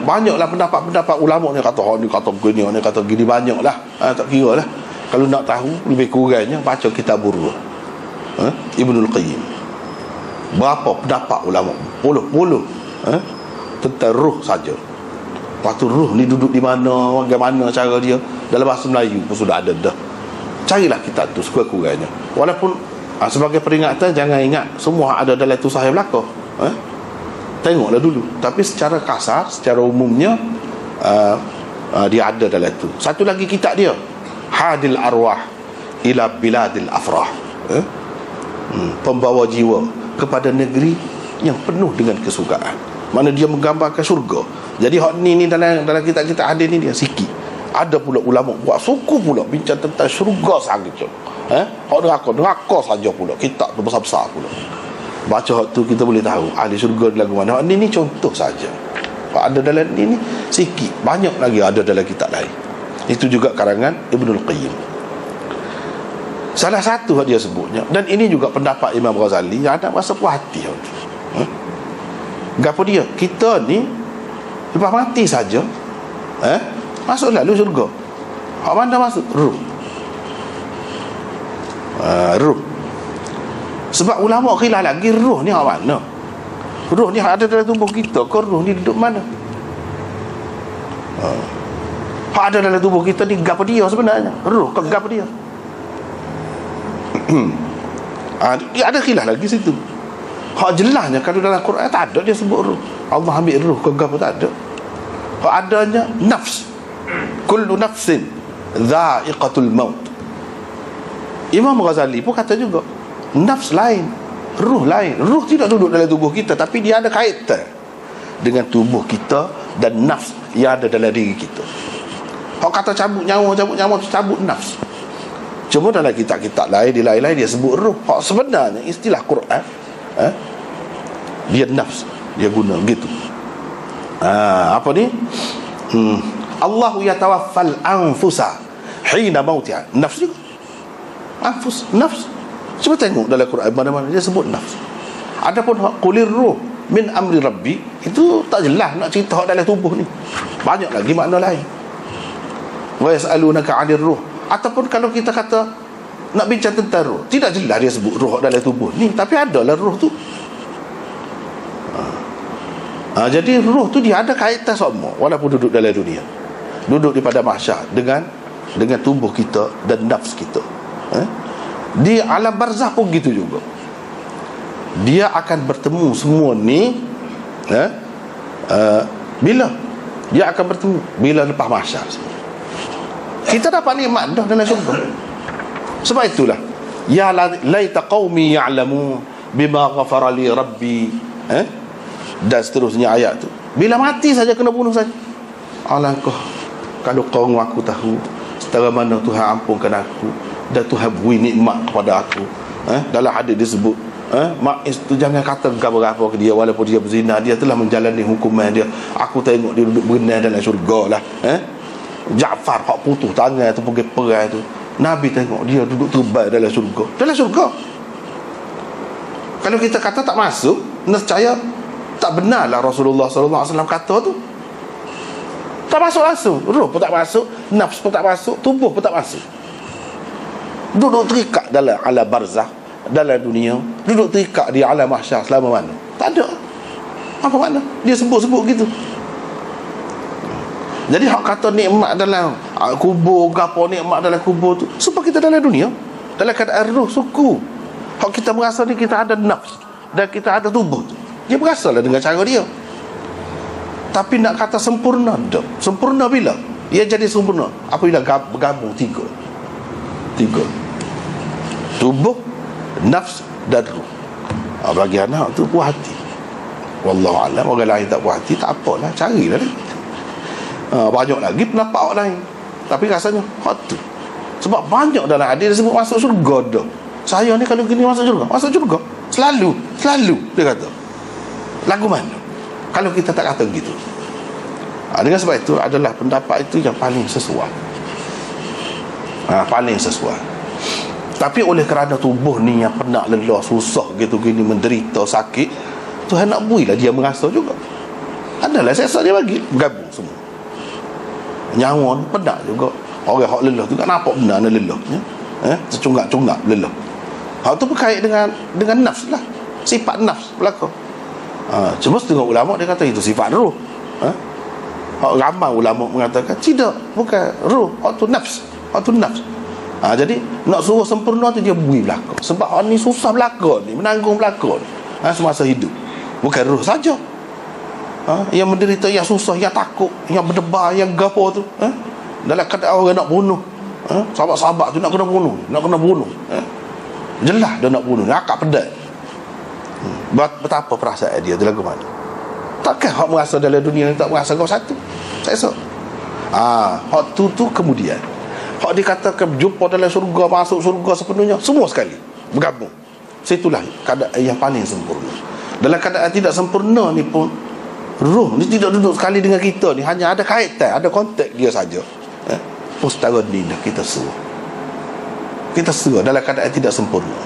banyaklah pendapat ulama ni kata ni kata gini, ni kata gini, banyaklah. Tak kira lah. Kalau nak tahu lebih kurangnya baca Kitabur Ruh, Ibnul Qayyim. Berapa pendapat ulama? Puluh tentang ruh saja. Waktu ruh ni duduk di mana, bagaimana cara dia, dalam bahasa Melayu pun sudah ada dah. Carilah kitab tu sekurang-kurangnya. Walaupun sebagai peringatan, jangan ingat semua ada dalam tu sahih belaka. Tengoklah dulu. Tapi secara kasar, secara umumnya dia ada dalam tu. Satu lagi kitab dia, Hadil Arwah ila Biladil Afrah, pembawa jiwa kepada negeri yang penuh dengan kesukaan. Mana dia menggambarkan syurga. Jadi hak ni dalam kitab-kitab hadis ni dia sikit. Ada pula ulama buat suku pula bincang tentang syurga sangat. Hak neraka saja pula. Kitab tu besar-besar pula. Baca hak tu kita boleh tahu ahli syurga di lagu mana. Ini contoh saja. Hak ada dalam ini sikit, banyak lagi ada dalam kitab lain. Itu juga karangan Ibnul Qayyim. Salah satu dia sebutnya, dan ini juga pendapat Imam Ghazali yang ada masa puas hati. Gapo dia? Kita ni lepas mati saja masuk lalu syurga. Hak mana masuk? Ruh. Ruh. Sebab ulama khilaf lagi ruh ni hak mana? Ruh ni ada dalam tubuh kita ke ruh ni duduk mana? Hak ada dalam tubuh kita ni gapo dia sebenarnya? Ruh ke gapo dia? Dia ada khilaf lagi situ. Hak jelasnya kalau dalam Quran tak ada dia sebut ruh. Allah ambil ruh ke gapo tak ada. Hak adanya nafs. Kullu nafsin dha'iqatul maut. Imam Ghazali pun kata juga nafs lain, ruh lain. Ruh tidak duduk dalam tubuh kita, tapi dia ada kaitan dengan tubuh kita dan nafs yang ada dalam diri kita. Hak kata cabut nyawa tu cabut nafs. Cuma dalam kitab-kitab lain, di lain-lain dia sebut ruh. Hak sebenarnya istilah Quran dia nafs, dia guna gitu. Apa ni? Allahu yatawaffal anfusa hina mautiha. Nafs juga. Anfus, nafs. Cuba tengok dalam Quran mana-mana dia sebut nafs. Adapun qulir ruh min amri rabbi, itu tak jelas nak cerita dalam tubuh ni. Banyak lagi makna lain. Wa yas'alunaka 'anil ruh. Ataupun kalau kita kata nak bincang tentang ruh, tidak jelas dia sebut ruh dalam tubuh ni, tapi adalah ruh tu. Jadi ruh tu dia ada kaitan semua walaupun duduk dalam dunia. Duduk di pada mahsyar dengan tubuh kita dan nafs kita. Di alam barzah pun gitu juga. Dia akan bertemu semua ni bila dia akan bertemu? Bila lepas mahsyar. Kita dapat nikmat dah dalam syurga. Sebab itulah ya laita qaumi ya'lamu bima ghafara li rabbi, dan seterusnya ayat tu. Bila mati saja kena bunuh saja. Alangkah kalau kaum aku tahu setara mana Tuhan ampunkan aku dan Tuhan beri nikmat kepada aku. Dalam hadis disebut Maiz tu jangan kata apa-apa ke dia, walaupun dia berzina, dia telah menjalani hukuman dia. Aku tengok dia duduk berenang dalam syurga lah. Ja'far hak putus tangan tu pergi perang tu, Nabi tengok dia duduk terbaik dalam syurga. Dalam syurga. Kalau kita kata tak masuk, nescaya tak benarlah Rasulullah SAW kata tu. Tak masuk langsung. Ruh pun tak masuk, nafs pun tak masuk, tubuh pun tak masuk. Duduk terikat dalam alam barzah, dalam dunia, duduk terikat di alam mahsyar selama mana? Tak ada. Apa makna? Dia sebut-sebut gitu. Jadi hak kata nikmat dalam kubur, gapo nikmat dalam kubur tu, supaya kita dalam dunia dalam keadaan ruh suku. Hak kita merasa ni kita ada nafs dan kita ada tubuh tu, dia berasalah dengan cara dia. Tapi nak kata sempurna, tak. Sempurna bila? Ia jadi sempurna apabila bergabung tiga. Tubuh, nafs dan ruh. Bagi anak tu puas hati. Wallahu a'lam. Orang lain tak puas hati, tak apalah, carilah dia. Banyak lagi pendapat orang lain, tapi rasanya hak tu. Sebab banyak dalam hadis disebut masuk syurga dah. Saya ni kalau gini masuk syurga selalu dia kata. Lagu mana kalau kita tak kata gitu? Dengan sebab itu adalah pendapat itu yang paling sesuai. Paling sesuai. Tapi oleh kerana tubuh ni yang penat, lelah, susah gitu gini, menderita, sakit, Tuhan nak builah dia merasa juga. Adalah sesa dia bagi gabung semua. Nyawa penat juga. Orang hak lelah tu kan nampak benar nak lelahnya. Tercungak-cungak lelah. Hak tu berkait dengan nafs lah. Sifat nafs belaka. Cuma setengah ulama dia kata itu sifat ruh. Hak ramai ulama mengatakan tidak, bukan ruh, hak tu nafs. Jadi nak suruh sempurna tu dia bui belaka. Sebab hak ni susah belaka ni, menanggung belaka ni. Semasa hidup. Bukan ruh saja. Yang menderita, yang susah, yang takut, yang berdebar, yang gapo tu, dalam keadaan orang nak bunuh, sahabat-sahabat tu nak kena bunuh, jelas dia nak bunuh, akak pedal. Betapa perasaan dia tu lagu mana? Takkan hak merasa dalam dunia ni tak merasa kau satu? Saya rasa hak tu kemudian Hak dikatakan jumpa dalam syurga, masuk syurga sepenuhnya, semua sekali bergabung. Situlah keadaan yang paling sempurna. Dalam keadaan tidak sempurna ni pun, ruh ni tidak duduk sekali dengan kita ni, hanya ada kaitan, ada kontak dia saja. Pustara ni dah kita serah. Kita serah dalam keadaan tidak sempurna.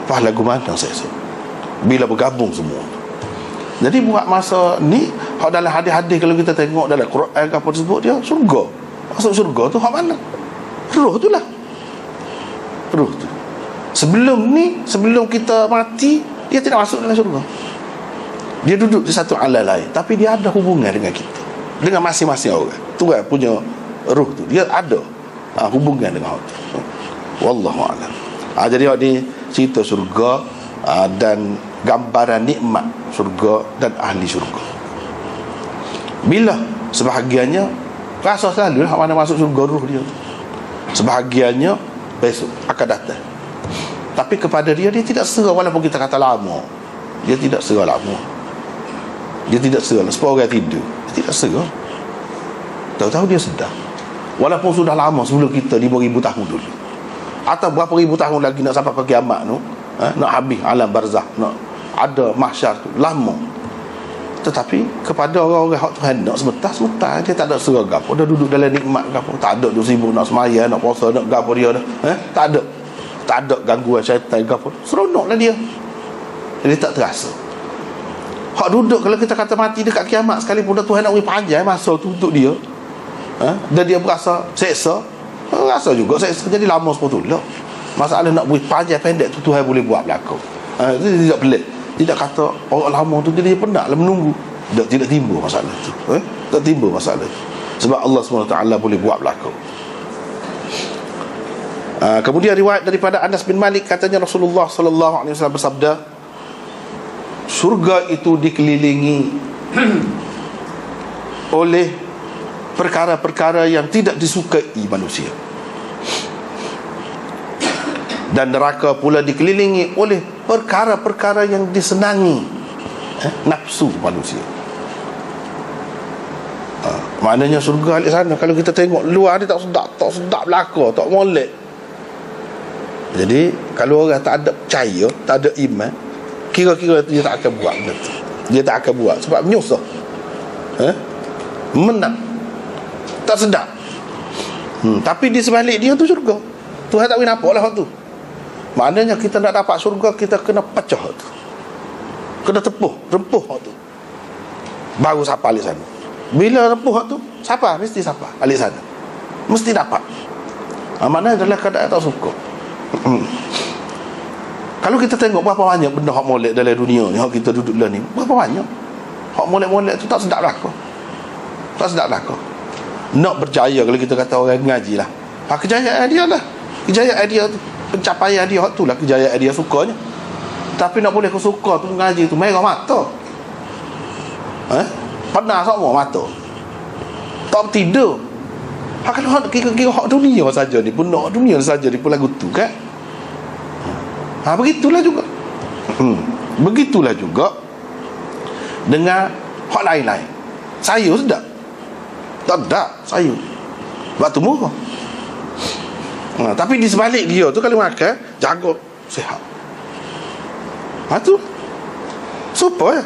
Fah lagu mana saya sebut bila bergabung semua. Jadi buat masa ni, hak dalam hadis-hadis kalau kita tengok dalam Quran apa disebut dia syurga. Masuk syurga tu hak mana? Ruh tu lah. Ruh tu. Sebelum ni, sebelum kita mati, dia tidak masuk dalam syurga. Dia duduk di satu alam lain, tapi dia ada hubungan dengan kita, dengan masing-masing orang. Tuhan punya ruh tu, dia ada hubungan dengan orang tu. Wallahu a'lam. Jadi ni cerita syurga dan gambaran nikmat syurga dan ahli syurga. Bila sebahagiannya rasa selalu lah mana masuk syurga ruh dia tu. Sebahagiannya besok akan datang. Tapi kepada dia tidak serah, walaupun kita kata lama, dia tidak serah lama. Dia tidak serah. Sebab orang tidur, dia tidak serah. Tahu-tahu dia sedar. Walaupun sudah lama sebelum kita 5,000 tahun dulu, atau berapa ribu tahun lagi nak sampai ke kiamat tu, nak habis alam barzakh, nak ada mahsyar tu, lama. Tetapi kepada orang-orang hak Tuhan nak sebentar dia tak ada serah gapo, dia duduk dalam nikmat gapo, tak ada dia sibuk nak sembahyang, nak puasa, nak gapo dia dah. Tak ada gangguan syaitan gapo. Seronoklah dia. Dia tak terasa. Hak duduk kalau kita kata mati dekat kiamat sekalipun dah Tuhan nak beri panjang masa tu untuk dia. Dan dia berasa seksa, rasa juga seksa, jadi lama sepatutnya. Masalah nak beri panjang pendek tu Tuhan boleh buat berlaku. Itu tidak pelik. Tidak kata orang lama tu jadi penatlah menunggu. Tidak timbul masalah tu. Tak timbul masalah tu. Sebab Allah SWT boleh buat berlaku. Kemudian riwayat daripada Anas bin Malik, katanya Rasulullah sallallahu alaihi wasallam bersabda, syurga itu dikelilingi oleh perkara-perkara yang tidak disukai manusia, dan neraka pula dikelilingi oleh perkara-perkara yang disenangi nafsu manusia. Maknanya surga di sana, kalau kita tengok luar ni tak sedap belaka, tak molek. Jadi kalau orang tak ada percaya, tak ada iman, kira-kira dia tak akan buat benda tu. Dia tak akan buat sebab menyusah, menang, tak sedap. Tapi di sebalik dia tu syurga. Tuhan tak boleh nampak lah tu. Maknanya kita nak dapat syurga, kita kena pecah tu, kena rempuh tu, baru siapa alik sana. Bila rempuh tu, siapa? Mesti siapa alik sana, mesti dapat. Maknanya dalam keadaan tak suka. Kalau kita tengok berapa banyak benda hak molek dalam dunia ni, hak kita duduk dalam ni, berapa banyak hak molek-molek tu tak sedap lah kau. Tak sedap lah kau. Nak berjaya, kalau kita kata orang ngaji lah, kejayaan dia lah, kejayaan dia tu, pencapaian dia, hak tu lah kejayaan dia, sukanya. Tapi nak boleh kau suka tu ngaji tu merah mata, panas semua mata, tak tidur. Kalau kira-kira hak dunia saja ni pun, nak dunia saja ni pun lagu tu kan. Begitulah juga. Begitulah juga dengan hak lain-lain. Sayur sedap, tak sedap sayur, waktu murah. Tapi di sebalik dia tu kalau makan, jaga sihat. Tu supaya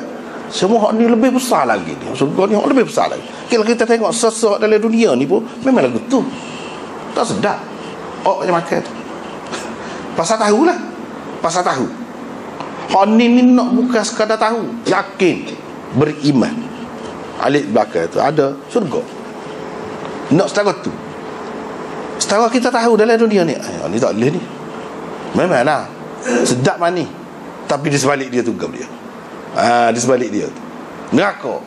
semua hak ni lebih besar lagi ni. Surga ni hak lebih besar lagi. Kalau kita tengok sesuatu dalam dunia ni pun memang lagu tu tak sedap. Yang makan tu pasal tahu lah, pasal tahu. Hak ni nak bukan sekadar tahu, yakin, beriman. Alik belakang tu ada syurga. Nak setara tu, setara kita tahu dalam dunia ni, ni tak boleh ni, memanglah sedap mani, tapi di sebalik dia tu gam dia. Di sebalik dia tu neraka.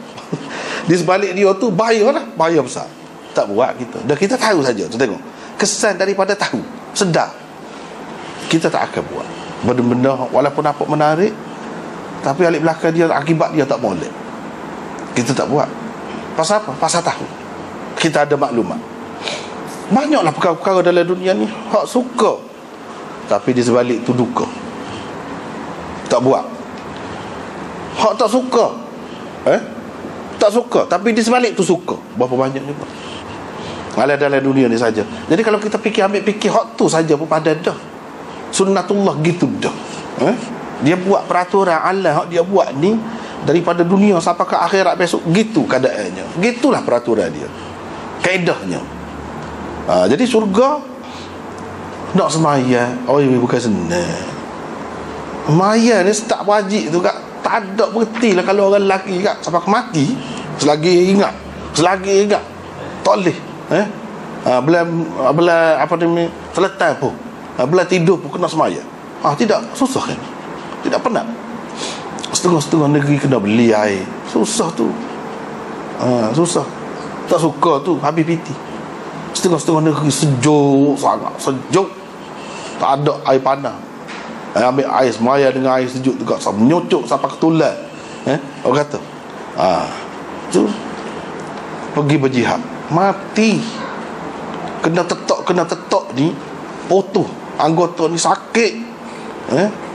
Di sebalik dia tu bahaya lah, bahaya besar. Tak buat kita. Dan kita tahu saja tu, tengok kesan daripada tahu, sedar, kita tak akan buat benda-benda walaupun nampak menarik, tapi alik belakang dia akibat dia tak molek, kita tak buat. Pasal apa? Pasal tahu. Kita ada maklumat. Banyaklah perkara-perkara dalam dunia ni hak suka, tapi di sebalik tu duka, tak buat. Hak tak suka, tak suka, tapi di sebalik tu suka. Berapa banyak juga. Malah dalam dunia ni saja. Jadi kalau kita ambil fikir hak tu saja pun pada dah. Sunnatullah gitu dah. Dia buat peraturan Allah hak dia buat ni daripada dunia sampai ke akhirat besok, gitu keadaannya. Gitulah peraturan dia, kaedahnya. Jadi surga nak semaya, bukan senang. Semaya ni tak wajib tu kak, tak ada berhenti lah kalau orang lelaki kak sampai mati. Selagi ingat tak boleh. Bila apa ni terletak pun, bila tidur pun kena semaya. Tidak, susah kan? Tidak penat. Setengah-setengah negeri kena beli air. Susah tu. Susah. Tak suka tu, habis piti. Setengah-setengah negeri sejuk sangat, sejuk. Tak ada air panas. Ambil air semaya dengan air sejuk tu kak, menyocok sampai ketulan. Orang kata tu pergi berjihad, mati. Kena tetok ni, potong anggota ni sakit.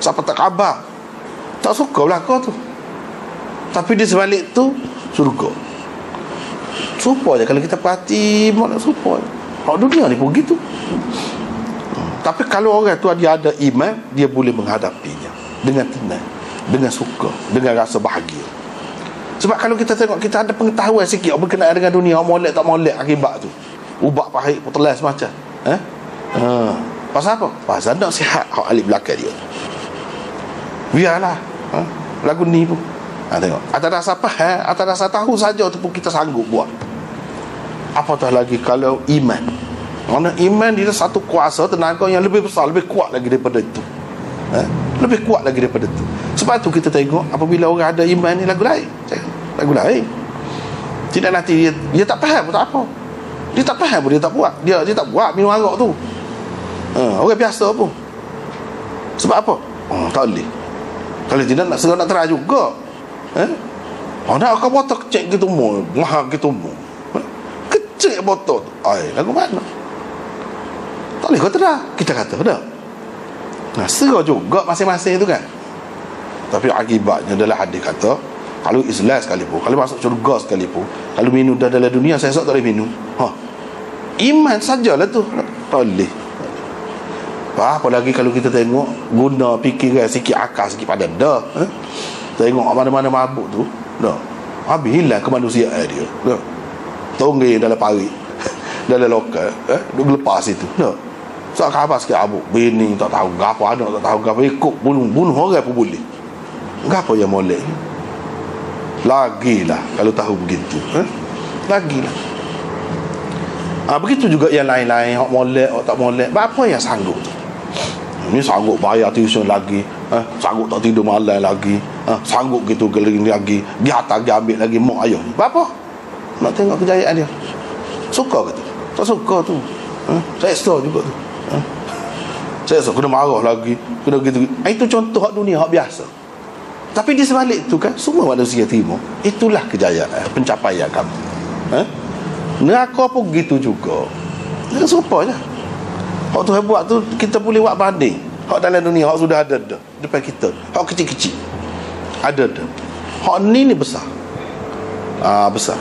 Siapa tak khabar, tak suka belakang tu. Tapi di sebalik tu surga. Supaya je kalau kita perhati, mana supaya hak dunia ni pun gitu. Tapi kalau orang tu dia ada iman, dia boleh menghadapinya dengan tenang, dengan suka, dengan rasa bahagia. Sebab kalau kita tengok, kita ada pengetahuan sikit berkenaan dengan dunia, molek tak molek akibat tu, ubak pahit putelas macam pasal apa? Pasal nak sihat hak alik belakang dia. Biarlah lagu ni pun tengok, atas dasar faham, atas dasar tahu saja tu pun kita sanggup buat. Apatah lagi kalau iman. Mana iman dia satu kuasa, tenaga yang lebih besar, lebih kuat lagi daripada itu. Lebih kuat lagi daripada itu. Sebab tu kita tengok apabila orang ada iman ni lagu lain. Tidak nanti dia tak faham pun tak apa. Dia tak faham pun dia tak buat. Dia tak buat minum arak tu. Orang biasa pun. Sebab apa? Tak boleh. Kalau tidak nak segera nak try juga. Nak akan botol kecil gitu mu, mahal gitu mu. Kecil botol tu. Lagu mana? Tak boleh kata dah. Kita kata dah. Segera juga masing-masing tu kan. Tapi akibatnya dalam hadis kata, kalau Islam sekalipun, kalau masuk syurga sekalipun, kalau minum dah dalam dunia, saya tak boleh minum. Iman sajalah tu. Tak boleh. Apa lagi kalau kita tengok guna fikiran sikit, akal sikit pada dah. Tengok mana-mana mabuk tu dah. Habis hilang kemanusiaan dia. Dah. Tonggeng dalam parit, dalam lokal, duk lepas itu. Dah. So khabar sikit abuk, bini tak tahu gapo, anak tak tahu gapo, ikut bunuh orang pun boleh. Gapo yang molek? Lagilah kalau tahu begitu. Lagilah. Begitu juga yang lain-lain, hak molek, hak tak molek. Apa yang sanggup tu? Ni sanggup bayar tuition lagi, sanggup tak tidur malam lagi, sanggup gitu keliling lagi, dia hantar dia ambil lagi mak ayah. Apa? Nak tengok kejayaan dia. Suka ke tu? Tak suka tu. Saya extra juga tu. Saya extra kena marah lagi, kena gitu. Itu contoh hak dunia, hak biasa. Tapi di sebalik tu kan, semua manusia terima. Itulah kejayaan, pencapaian kamu. Neraka pun gitu juga. Dia serupa je. Hak Tuhan buat tu, kita boleh buat banding. Hak dalam dunia, hak sudah ada dah depan kita. Hak kecil-kecil ada dah. Hak ni besar. Besar.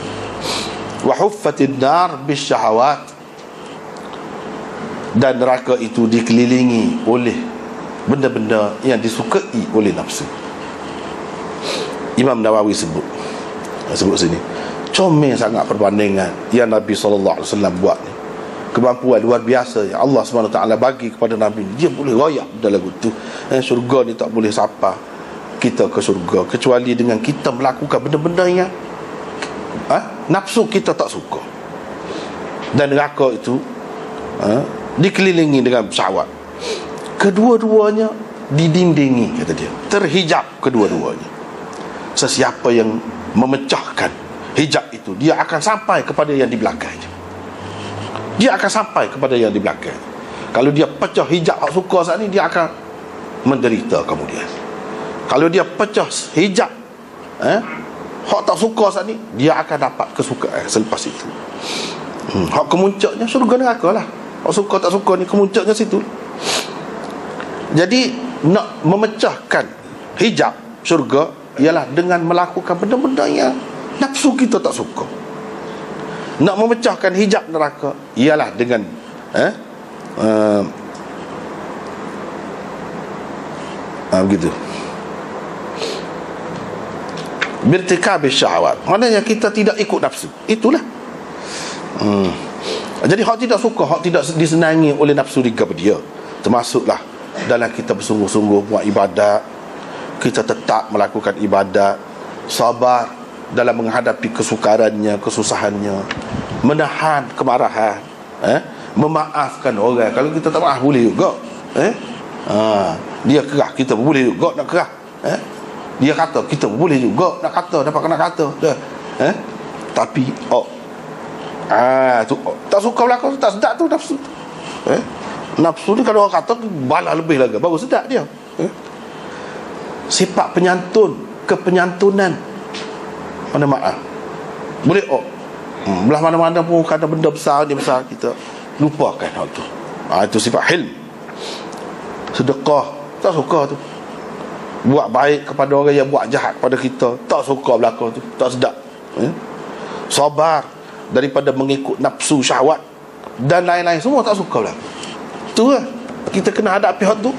Wa huffatid nar bisyahawat. Dan neraka itu dikelilingi oleh benda-benda yang disukai oleh nafsu. Imam Nawawi sebut sini, comel sangat perbandingan yang Nabi SAW buat ni. Kemampuan luar biasa yang Allah SWT bagi kepada Nabi. Dia boleh royak dalam itu. Syurga ni tak boleh sapa kita ke syurga kecuali dengan kita melakukan benda-benda yang nafsu kita tak suka. Dan neraka itu dikelilingi dengan syahwat. Kedua-duanya didindingi, kata dia, terhijab kedua-duanya. Sesiapa yang memecahkan hijab itu, dia akan sampai kepada yang di belakangnya. Dia akan sampai kepada yang di belakang. Kalau dia pecah hijab hak suka saat ni, dia akan menderita kemudian. Kalau dia pecah hijab hak tak suka saat ni, dia akan dapat kesukaan selepas itu. Hak kemuncaknya syurga neraka lah. Hak suka tak suka ni kemuncaknya situ. Jadi nak memecahkan hijab syurga ialah dengan melakukan benda-benda yang nafsu kita tak suka. Nak memecahkan hijab neraka ialah dengan begitu, birtikabi syahwat, maknanya kita tidak ikut nafsu. Itulah. Jadi hak tidak suka, hak tidak disenangi oleh nafsu kepada dia, termasuklah dalam kita bersungguh-sungguh buat ibadat, kita tetap melakukan ibadat, sabar dalam menghadapi kesukarannya, kesusahannya, menahan kemarahan, memaafkan orang. Kalau kita tak maaf boleh juga, dia kerah, kita boleh juga nak kerah, dia kata, kita boleh juga nak kata, dapat kena kata dah. Tapi tu, tak suka belakang tu, tak sedap tu nafsu. Nafsu ni kalau orang kata bala lebih lagi, baru sedap dia. Sifat penyantun, kepenyantunan, mana maaf boleh belah mana-mana pun kata benda besar, dia besar, kita lupakan hal tu. Itu sifat hilm. Sedekah, tak suka tu. Buat baik kepada orang yang buat jahat pada kita, tak suka belakang tu, tak sedap. Sabar daripada mengikut nafsu syahwat dan lain-lain, semua tak suka belakang tu lah. Kita kena hadapi hak tu.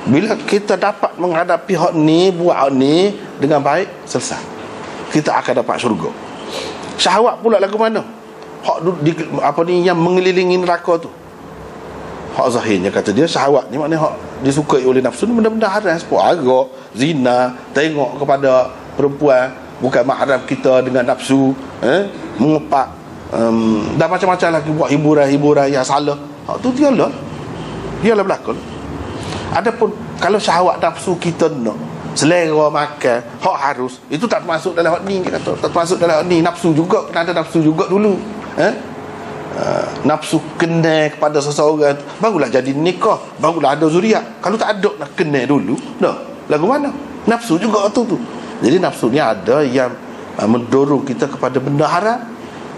Bila kita dapat menghadapi hak ni, buat hak ni dengan baik, selesai, kita akan dapat syurga. Syahwat pula lagu mana? Hak yang mengelilingi neraka tu. Hak zahirnya kata dia syahwat ni maknanya hak disukai oleh nafsu ni, benda-benda haram, seperti arak, zina, tengok kepada perempuan bukan mahram kita dengan nafsu, mengepak, dan macam-macam lagi, buat hiburan-hiburan yang salah. Hak tu dialah belakang. Adapun kalau syahwat nafsu kita nak selera makan, hak harus, itu tak termasuk dalam hak ni. Dia kata tak termasuk dalam hak ni. Nafsu juga, kena ada nafsu juga dulu. Nafsu kena kepada seseorang, barulah jadi nikah, barulah ada zuriat. Kalau tak ada, nak kena dulu, dah lagu mana? Nafsu juga tu. Jadi nafsu ni ada yang mendorong kita kepada benda haram,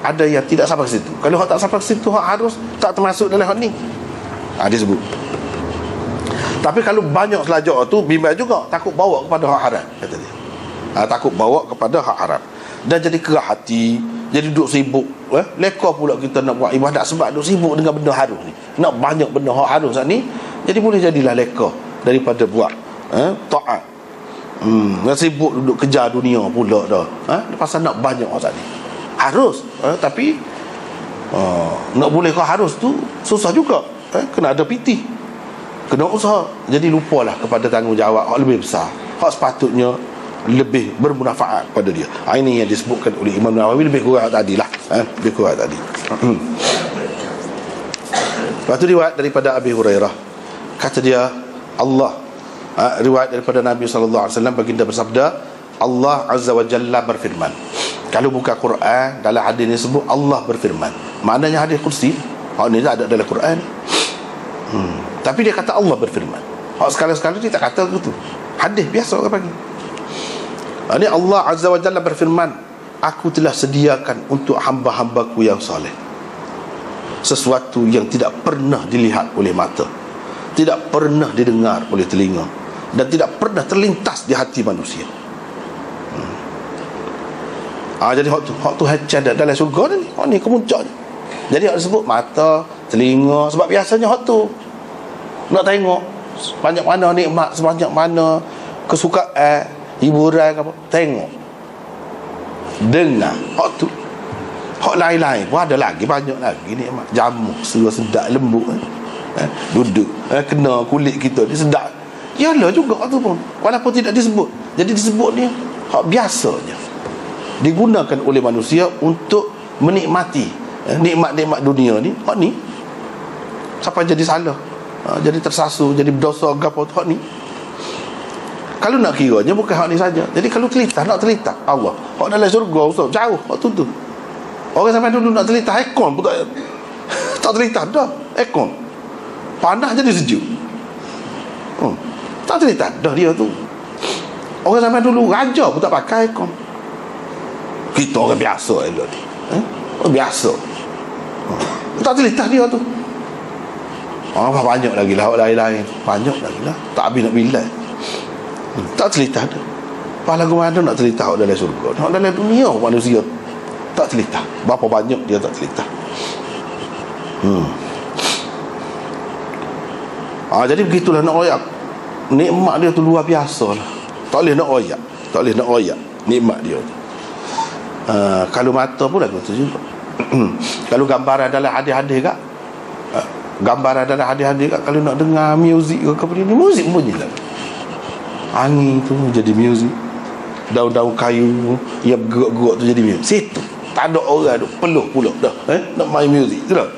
ada yang tidak sampai ke situ. Kalau hak tak sampai ke situ, hak harus, tak termasuk dalam hak ni. Disebut. Tapi kalau banyak selajak tu, bimbang juga, takut bawa kepada hak haram, kata dia. Takut bawa kepada hak haram, dan jadi kerah hati, jadi duduk sibuk, leka pula kita nak buat ibadat sebab duduk sibuk dengan benda haram ni, nak banyak benda hak haram saat ni. Jadi boleh jadilah leka daripada buat taat. Sibuk duduk kejar dunia pula dah, pasal nak banyak saat ni. Harus, tapi nak boleh kau harus tu susah juga. Kena ada piti, kena usaha. Jadi lupalah kepada tanggungjawab hak lebih besar, hak sepatutnya lebih bermanfaat pada dia. Ini yang disebutkan oleh Imam Nawawi, lebih kurang tadi lah, lebih kurang tadi. Lepas tu riwayat daripada Abi Hurairah, kata dia, Allah, riwayat daripada Nabi SAW, baginda bersabda, Allah Azza wa Jalla berfirman. Kalau buka Quran, dalam hadis ni sebut Allah berfirman, maknanya hadis kursi. Hak ni tak ada dalam Quran. Tapi dia kata Allah berfirman. Hak sekali-sekali dia tak kata gitu. Hadis biasa orang panggil. Ini Allah Azza wa Jalla berfirman, aku telah sediakan untuk hamba-hambaku yang saleh sesuatu yang tidak pernah dilihat oleh mata, tidak pernah didengar oleh telinga, dan tidak pernah terlintas di hati manusia. Jadi hak tu hajat dalam syurga ni. Hak ni kemuncaknya. Jadi hak disebut mata, telinga, sebab biasanya hak tu nak tengok sebanyak mana nikmat, sebanyak mana kesukaan, hiburan apa, tengok, dengar. Hak tu. Hak lain-lain pun ada lagi, banyak lagi nikmat. Jamu sedap lembut, duduk, kena kulit kita ni sedap. Yalah juga hak tu pun, walaupun tidak disebut. Jadi disebut ni hak biasanya digunakan oleh manusia untuk menikmati nikmat-nikmat dunia ni. Hak ni sampai jadi salah, jadi tersasu, jadi berdosa gapo hak ni. Kalau nak kiranya bukan hak ni saja. Jadi kalau telitah, nak telitah Allah, hak dalam syurga usah jauh hak tu. Orang sampai dulu nak telitah aircon pun tak telitah dah. Aircon panas jadi sejuk, tak telitah dah dia tu. Orang sampai dulu raja pun tak pakai aircon. Kita orang biasa elok ni, orang biasa, tak telitah dia tu. Banyak lagi lah lain-lain, banyak lagi lah, tak habis nak bilang. Tak telitah dia. Pahala gimana nak telitah dalam surga, dalam dunia manusia Tak telitah. Berapa banyak dia tak telitah. Jadi begitulah nak royak. Nikmat dia tu luar biasa lah. Tak boleh nak royak. Tak boleh nak royak nikmat dia tu. Kalau mata pun lagu tu juga. Kalau gambaran dalam hadis-hadis kak, gambaran dalam hadis-hadis kak, kalau nak dengar muzik ke apa ni, muzik bunyi lah. Angin tu jadi muzik, daun-daun kayu yang bergerak-gerak tu jadi muzik. Situ tak ada orang duk peluh pula dah nak main muzik tu dah.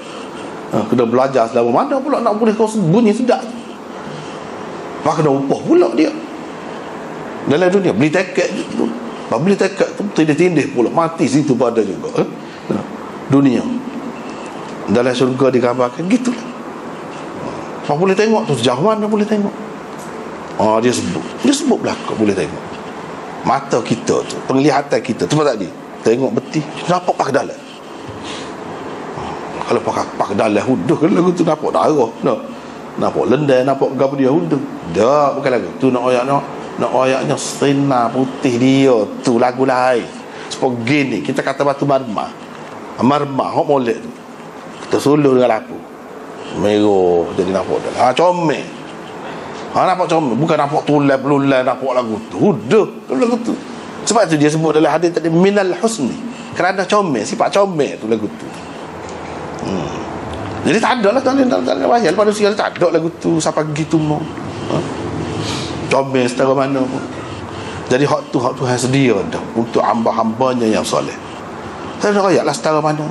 Kena belajar selama mana pula nak boleh kau bunyi sedap. Pak kena upah pula dia dalam dunia. Beli tiket tu, beli tiket tu tindih-tindih pula, mati situ pada juga. Dunia dalam syurga digambarkan gitu. Pak boleh tengok tu sejauh mana boleh tengok. Dia sebut belakang boleh tengok. Mata kita tu, penglihatan kita tu tadi tengok betul, nampak pak dalam. Kalau pak dalam huduh kan lagu tu nampak darah, nampak lendai, nampak gapo dia huduh. Dah bukan lagu tu nak ayatnya sinar putih dia tu lagu lain. Sebab gini kita kata batu marmar hok molek tu kita suluh dengan lapu merah jadi nampak dah. Comel. Nampak comel, bukan nampak tulai nampak lagu tu huduh lagu tu. Sebab tu dia sebut dalam hadis tadi minal husni, kerana comel, sifat comel tu lagu tu. Jadi tak ada lah, tak ada wayang manusia tak ada lagu tu sampai gitu mau. Comel setara mana pun. Jadi hak Tuhan sedia dah untuk hamba-hambanya yang soleh. Tak ada ayat lah setara mana.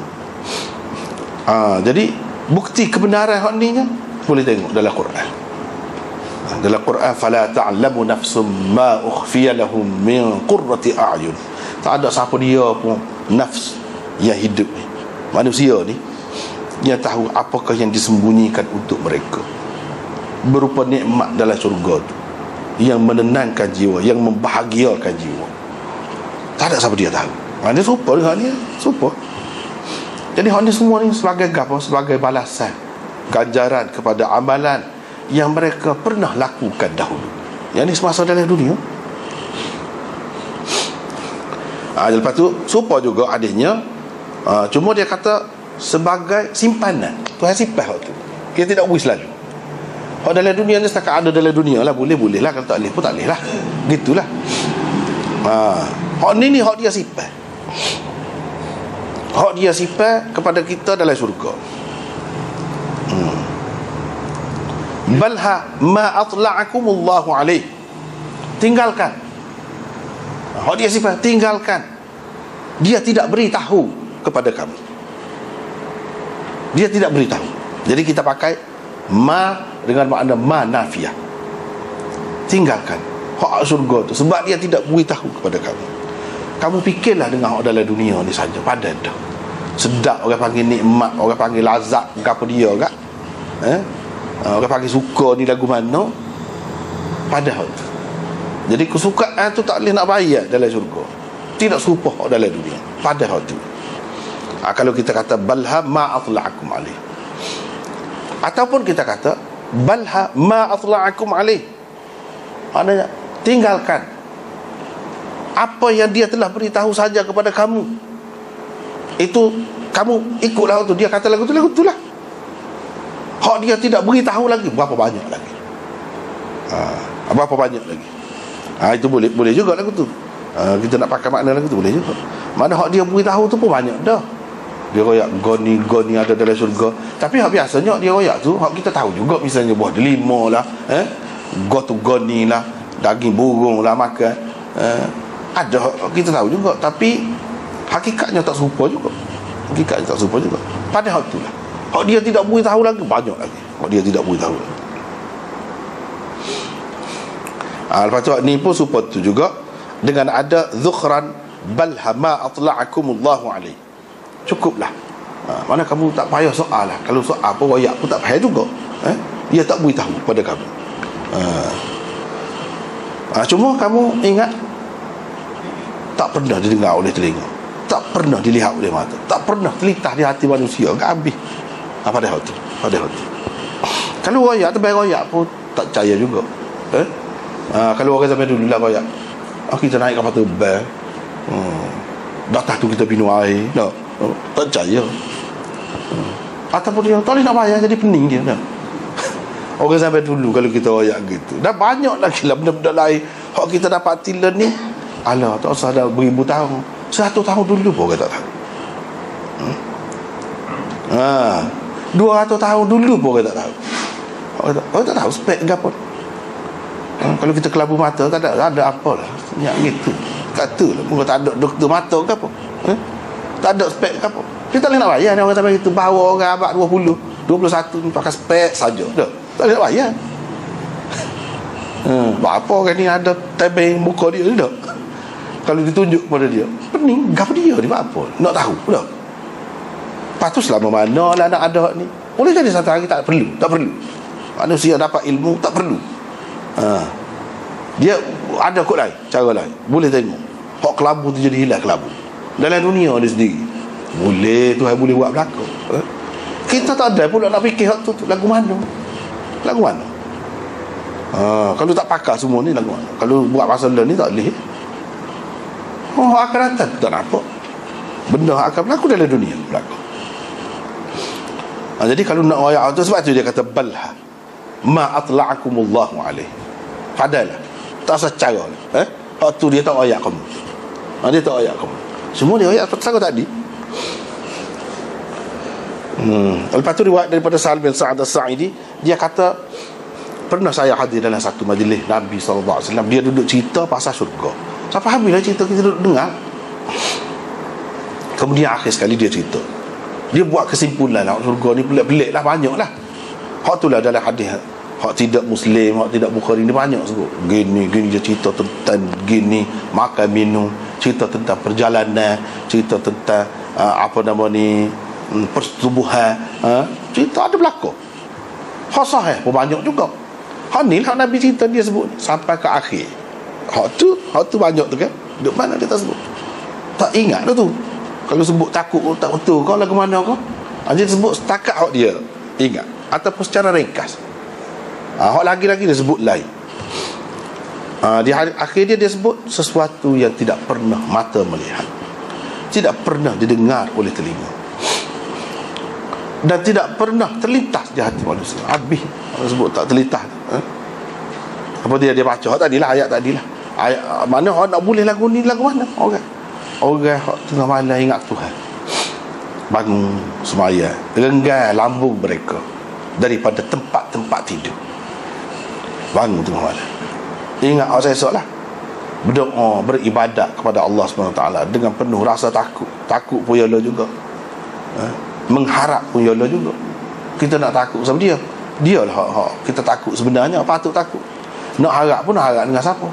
Jadi bukti kebenaran hak ni boleh tengok dalam Quran. Dalam Quran, fala ta'lamu nafsum ma ukhfiya lahum min qurrati a'yun. Tak ada siapa dia pun nafs yang hidup ni, manusia ni, dia tahu apakah yang disembunyikan untuk mereka berupa nikmat dalam syurga tu, yang menenangkan jiwa, yang membahagiakan jiwa. Tak ada siapa dia tahu. Dia serupa dengan dia, serupa. Jadi hak ni semua ni sebagai apa? Sebagai balasan, ganjaran kepada amalan yang mereka pernah lakukan dahulu. Yang ni semasa dalam dunia. Lepas tu serupa juga adanya, cuma dia kata sebagai simpanan. Tuhan simpan hak tu, kita tidak boleh selalu. Hak dalam dunia ni setakat ada dalam dunia lah, boleh lah. Kalau tak boleh pun tak boleh lah, gitulah. Hak ni hak dia simpan. Hak dia simpan kepada kita dalam syurga. Balha ma atla'akumullahu alaih. Tinggalkan. Hak dia simpan, tinggalkan. Dia tidak beritahu kepada kami. Dia tidak beritahu. Jadi kita pakai ma dengan makna ma nafiyah. Tinggalkan hak syurga tu, sebab dia tidak beritahu kepada kamu. Kamu fikirlah dengan hak dalam dunia ni saja, padan dah. Sedap, orang panggil nikmat, orang panggil lazat, apa dia kan? Orang panggil suka ni lagu mana, padahal tu. Jadi kesukaan tu tak boleh nak bayar dalam syurga. Tidak serupa hak dalam dunia, padahal tu. Kalau kita kata balha ma atla'akum alaih, ataupun kita kata balha ma atla'akum alaih, maknanya tinggalkan apa yang dia telah beritahu saja kepada kamu. Itu kamu ikutlah tu. Dia kata lagu tu lah. Hak dia tidak beritahu lagi, berapa banyak lagi. Berapa banyak lagi. Itu boleh juga lagu tu. Kita nak pakai makna lagu tu boleh juga. Mana hak dia beritahu tu pun banyak dah. Dia royak goni ada dalam syurga. Tapi hak biasanya dia royak tu, hak kita tahu juga, misalnya buah delima lah, gotu goni lah, daging burung lah makan, ada kita tahu juga. Tapi hakikatnya tak serupa juga. Pada hak tu lah, hak dia tidak beritahu lagi, banyak lagi hak dia tidak beritahu. Lepas tu ni pun serupa tu juga dengan ada zukhran balha ma atla'akumullahu alaih. Cukuplah. Mana kamu tak payah soal lah. Kalau soal apa royak pun tak payah juga. Dia tak beritahu pada kamu. Cuma kamu ingat, tak pernah didengar oleh telinga, tak pernah dilihat oleh mata, tak pernah terlintas di hati manusia, tak habis. Pada hati. Kalau royak, terbaik royak pun tak percaya juga. Kalau orang zaman dulu lah royak, kita naik kapal terbang, Datang tu kita minum air. Tak, tak percaya. Ataupun dia tak boleh nak bayar, jadi pening dia. Tak? Orang sampai dulu kalau kita royak gitu. Dah banyak lagi lah benda-benda lain. Hak kita dapat tilan ni, alah, tak usah dah beribu tahun. 100 tahun dulu pun orang tak tahu. 200 tahun dulu pun orang tak tahu. Orang tak tahu spek ke apa. Kalau kita kelabu mata, tak ada apa lah. Yang gitu. Katalah, mungkin tak ada doktor mata ke apa. Tak ada spek ke apa. Kita tak boleh nak bayar ni orang sampai itu. Bawa orang abad 20, 21 ni pakai spek saja. Tak boleh nak bayar. Apa orang ni ada tabeng muka dia ni tak? Kalau ditunjuk kepada dia, pening, gapa dia ni buat apa? Nak tahu tak? Lepas tu selama mana lah nak ada ni? Boleh jadi satu hari tak perlu. Manusia dapat ilmu tak perlu. Dia ada kot lain, cara lain. Boleh tengok hak kelabu tu jadi hilang kelabu dalam dunia dia sendiri. Boleh, Tuhan boleh buat berlaku. Kita tak ada pula nak fikir hak tu lagu mana. Kalau tak pakar semua ni lagu mana. Kalau buat pasal ni tak boleh. Akan datang tak nampak. Benda akan berlaku dalam dunia berlaku. Jadi kalau nak ayat tu, sebab tu dia kata balha ma atla'akumullahu alaih. Padalah tak usah cara. Waktu dia tak ayat kamu. Dia tak ayat kamu. Semua dia ayat pasal tadi. Lepas tu riwayat daripada Sahal bin Sa'ad As-Sa'idi, dia kata pernah saya hadir dalam satu majlis Nabi SAW. Dia duduk cerita pasal syurga. Sampai habislah cerita, kita duduk dengar. Kemudian akhir sekali dia cerita, dia buat kesimpulan lah, syurga ni pelik-pelik lah, banyak lah. Hak tu lah dalam hadis. Hak tidak Muslim, hak tidak Bukhari ni banyak sebut. Gini dia cerita tentang gini, makan minum, cerita tentang perjalanan, cerita tentang apa nama ni, persetubuhan, cerita ada berlaku. Hak sahih pun banyak juga. Hak ni lah Nabi cerita dia sebut sampai ke akhir. Hak tu banyak tu kan. Duk mana dia tak sebut? Tak ingat dah tu. Kalau sebut takut tak betul kau lagu mana kau? Dia sebut setakat hak dia ingat ataupun secara ringkas. Hak lagi-lagi dia sebut lain. Di akhir dia sebut sesuatu yang tidak pernah mata melihat, tidak pernah didengar oleh telinga, dan tidak pernah terlintas di hati manusia. Habis sebut tak terlintas. Apa dia baca tadilah, ayat tadilah. Ayat mana orang nak boleh lagu ni, lagu mana? Orang tengah malam ingat Tuhan, bangun semaya, renggang lambung mereka daripada tempat-tempat tidur. Bangun tengah malam, ingat orang esok lah, berdoa, beribadat kepada Allah SWT dengan penuh rasa takut pun yalah juga, mengharap pun yalah juga. Kita nak takut sama dia lah kita takut sebenarnya, patut takut. Nak harap pun nak harap dengan siapa?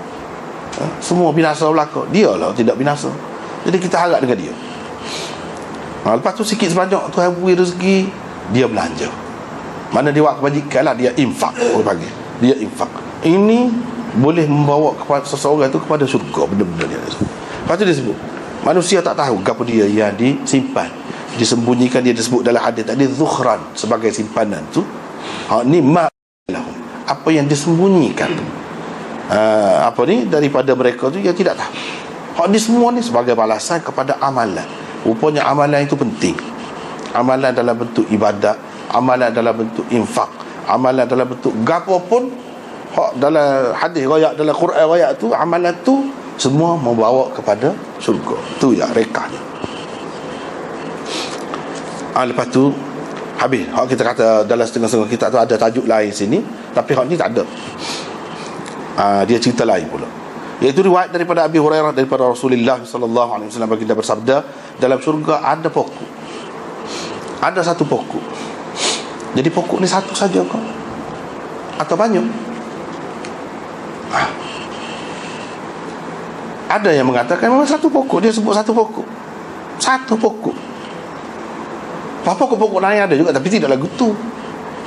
Semua binasa berlaku, dia lah tidak binasa. Jadi kita harap dengan dia. Lepas tu sikit sebanyak Tuhan beri rezeki, dia belanja. Mana dia buat kebajikan lah, dia infak. Orang panggil dia infak. Ini boleh membawa kepada seseorang tu kepada syurga, benda-benda dia. Lepas tu dia sebut manusia tak tahu apa dia yang disimpan, disembunyikan. Dia disebut dalam hadis tadi zukhran, sebagai simpanan tu. Ni apa yang disembunyikan tu, apa ni daripada mereka tu yang tidak tahu. Ni semua ni sebagai balasan kepada amalan. Rupanya amalan itu penting. Amalan dalam bentuk ibadat, amalan dalam bentuk infak, amalan dalam bentuk gapo pun, dalam hadis riwayat, dalam Quran riwayat tu, amalan tu semua membawa kepada syurga. Tu ya rekahnya. Lepas tu habis. Kita kata dalam setengah-setengah kitab tu ada tajuk lain sini, tapi hak ni tak ada. Dia cerita lain pula, iaitu riwayat daripada Abi Hurairah daripada Rasulullah sallallahu alaihi wasallam, baginda bersabda, dalam syurga ada pokok. Ada satu pokok. Jadi pokok ni satu saja kau atau banyak? Ada yang mengatakan memang satu pokok. Dia sebut satu pokok. Satu pokok. Pokok-pokok lain ada juga, tapi tidak lagu tu.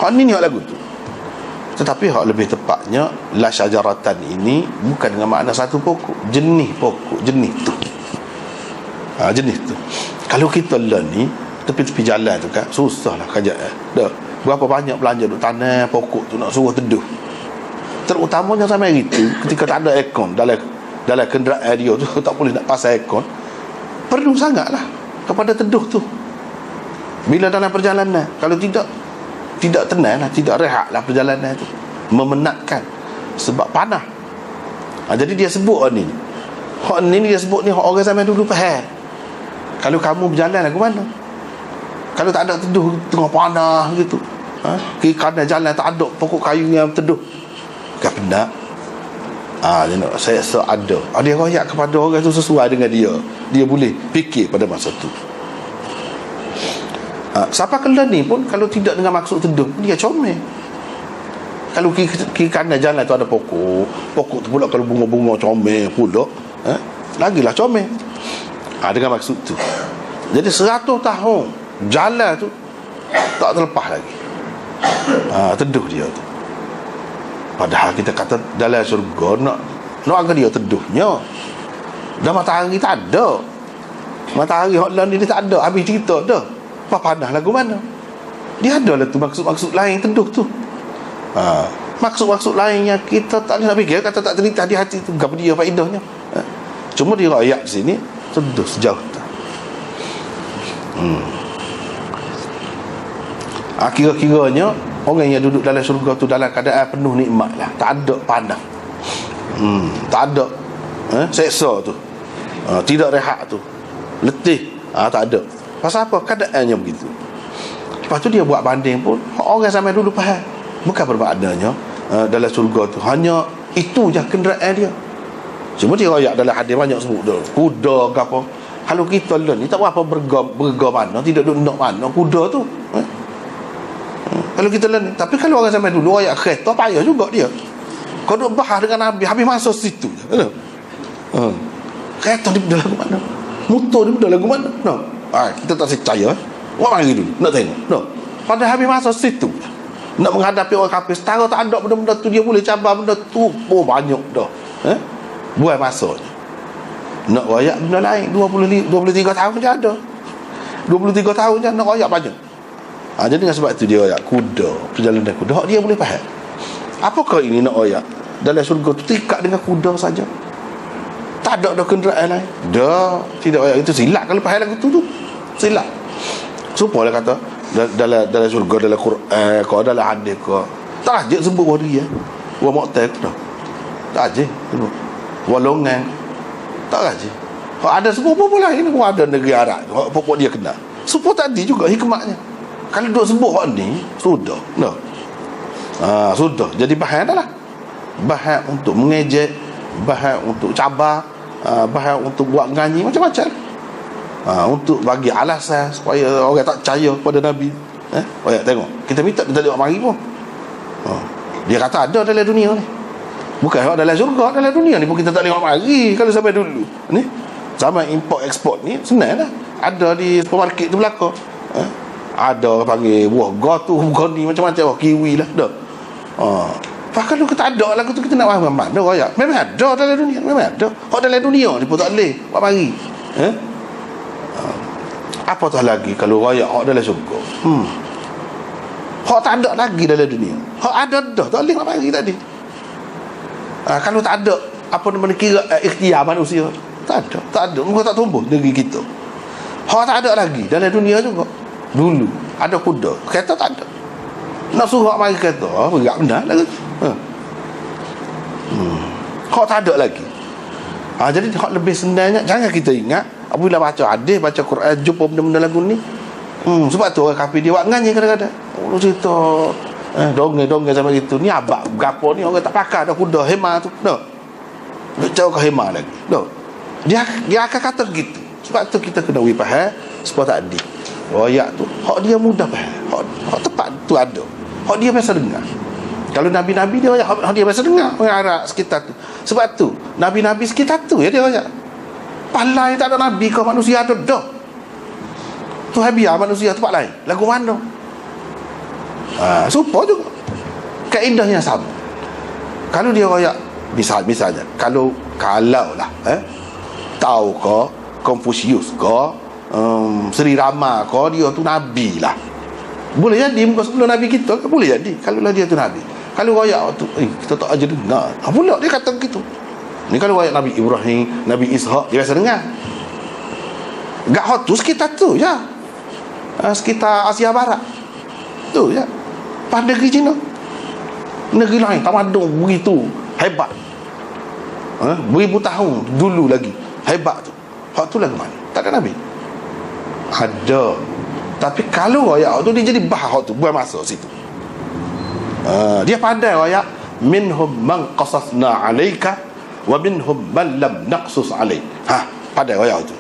Hak ni hak lagu tu. Tetapi hak lebih tepatnya, la syajaratan ini bukan dengan makna satu pokok, jenis pokok, jenis tu. Jenis tu. Kalau kita lah ni tepi-tepi jalan tu kan, susahlah kajak. Berapa banyak belanja duk tanam pokok tu nak suruh teduh. Terutamanya sampai itu ketika tak ada aircon dalam kenderaan dia tu, tak boleh nak pasang aircon. perlu sangatlah kepada teduh tu bila dalam perjalanan. Kalau tidak tenang lah, tidak rehat lah perjalanan tu, memenatkan sebab panah. Jadi dia sebut ni dia sebut ni orang zaman dulu faham. Kalau kamu berjalan lagu mana, kalau tak ada teduh tengah panah gitu, kiri kanan jalan tak ada pokok kayu yang teduh, kan penat. Saya ada dia royak kepada orang tu sesuai dengan dia boleh fikir pada masa tu. Siapa kela ni pun kalau tidak dengan maksud teduh, dia comel. Kalau kiri kanan jalan tu ada pokok tu pula kalau bunga-bunga comel pula, lagilah comel. Dengan maksud tu. Jadi 100 tahun jalan tu tak terlepas lagi, teduh dia tu. Padahal kita kata dalam syurga nak agar dia teduhnya. Dah matahari tak ada, matahari hot lain dia tak ada, habis cerita dah. Apa panah lagu mana? Dia ada lah tu maksud-maksud lain teduh tu. Maksud-maksud lain yang kita tak nak fikir, kata tak terlintas di hati tu, apa dia faedahnya. Cuma dia ayat di sini teduh sejauh tu. Kira-kiranya orang yang duduk dalam syurga tu dalam keadaan penuh nikmat lah, tak ada panah, tak ada seksa tu, tidak rehat tu, letih, tak ada. Pasal apa? Keadaannya begitu. Lepas tu dia buat banding pun orang zaman dulu faham. Bukan bermaknanya dalam syurga tu hanya itu je kenderaan dia. Cuma dia royak dalam hadis banyak sebut dah, kuda ke apa. Kalau kita ni tak berapa berga mana, tidak duduk nak mana kuda tu, kalau kita ni. Tapi kalau orang zaman dulu royak kereta payah juga dia. Kau duk bahas dengan Nabi, habis masuk situ je. Kereta ni benda lagu mana, motor ni benda lagu mana, kita tak percaya. Buat mari dulu nak tengok, padahal habis masuk situ nak menghadapi orang kafir. Setara tak ada benda-benda tu, dia boleh cabar benda tu banyak dah. Buat masuknya nak royak benda lain 23 tahun je ada, 23 tahun je nak royak banyak. Jadi dengan sebab itu dia royak kuda, perjalanan kuda, dia boleh faham. Apakah ini nak royak dalam syurga tu terikat dengan kuda saja, tak ada kenderaan lain dah. Tidak royak itu silap. Kalau faham lagu tu silap. Supalah kata dalam syurga, dalam Quran kau dalam hadis kau tak aje sebut wari wa mu'taq dah, tak aje sebut walongan, tak aje. Ada sebut apa pula ini, ada negeri Arab pokok dia kena sebut tadi juga hikmatnya. Kalau duk sebut hak ni sudah sudah jadi bahan dah lah, bahan untuk mengejek, bahan untuk cabar, bahan untuk buat ngaji macam-macam, untuk bagi alasan supaya orang tak percaya kepada Nabi. Tengok, kita minta dia tak lewat mari pun. Dia kata ada dalam dunia ni, bukan dalam syurga, dalam dunia ni pun kita tak lewat mari. Kalau sampai dulu ni zaman import ekspor ni senang lah, ada di supermarket tu belakang. Ada panggil buah gotu, buah ni macam-macam, kiwi lah dah. Bahkan kalau kita ada lagu tu, kita nak faham mana royak. Memang ada dalam dunia, memang ada. Hak dalam dunia ni pun tak boleh buat mari. Apatah lagi kalau royak hak dalam syurga. Hak tak ada lagi dalam dunia. Hak ada dah, tak boleh buat mari tadi. Kalau tak ada apa nama kira ikhtiar manusia, tak ada. Muka tak tumbuh negeri kita. Hak tak ada lagi dalam dunia juga. Dulu ada kuda, kereta tak ada. Nak suruh mari kereta, berat benar lagi. Hak tak ada lagi. Jadi hak lebih senangnya, jangan kita ingat apabila baca hadis, baca Quran, jumpa benda-benda lagu ni. Sebab tu orang kafir dia buat ngaji kadang-kadang. Cerita dongeng sama gitu. Ni abak gapo ni orang tak pakar dah kuda hema tu. Dah. Jauh ke hema lagi. Dah. Dia akan kata gitu. Sebab tu kita kena faham sebab tadi. Royak tu hak dia mudah faham. Hak tepat tu ada. Hak dia biasa dengar. Kalau nabi-nabi dia royak, hak dia biasa dengar orang Arab sekitar tu. Sebab tu nabi-nabi sekitar tu ya dia royak. Palai tak ada nabi kau manusia ada dah. Tu habiah manusia tempat lain. Lagu mana? Supaya juga keindahnya sama. Kalau dia royak misalnya kalau lah tahu ke Confucius ke Sri Rama ke dia tu nabi lah, boleh jadi muka sebelum nabi kita kan, boleh jadi kalau lah dia tu nabi. Kalau royak tu kita tak aja dengar pula dia kata begitu. Ni kalau royak Nabi Ibrahim, Nabi Ishak dia biasa dengar. Gak hot tu sekitar tu ya. Sekitar Asia Barat tu ya. Pada negeri Cina, negeri lain tamadun begitu hebat, beribu tahun dulu lagi hebat tu. Hak tu lagu mana? Tak ada Nabi. Ada. Tapi kalau royak tu dia jadi bahar tu, buang masa situ. Dia pandai royak, minhum man qasasna alaika wa minhum man lam naqsus alaik. Pandai royak tu.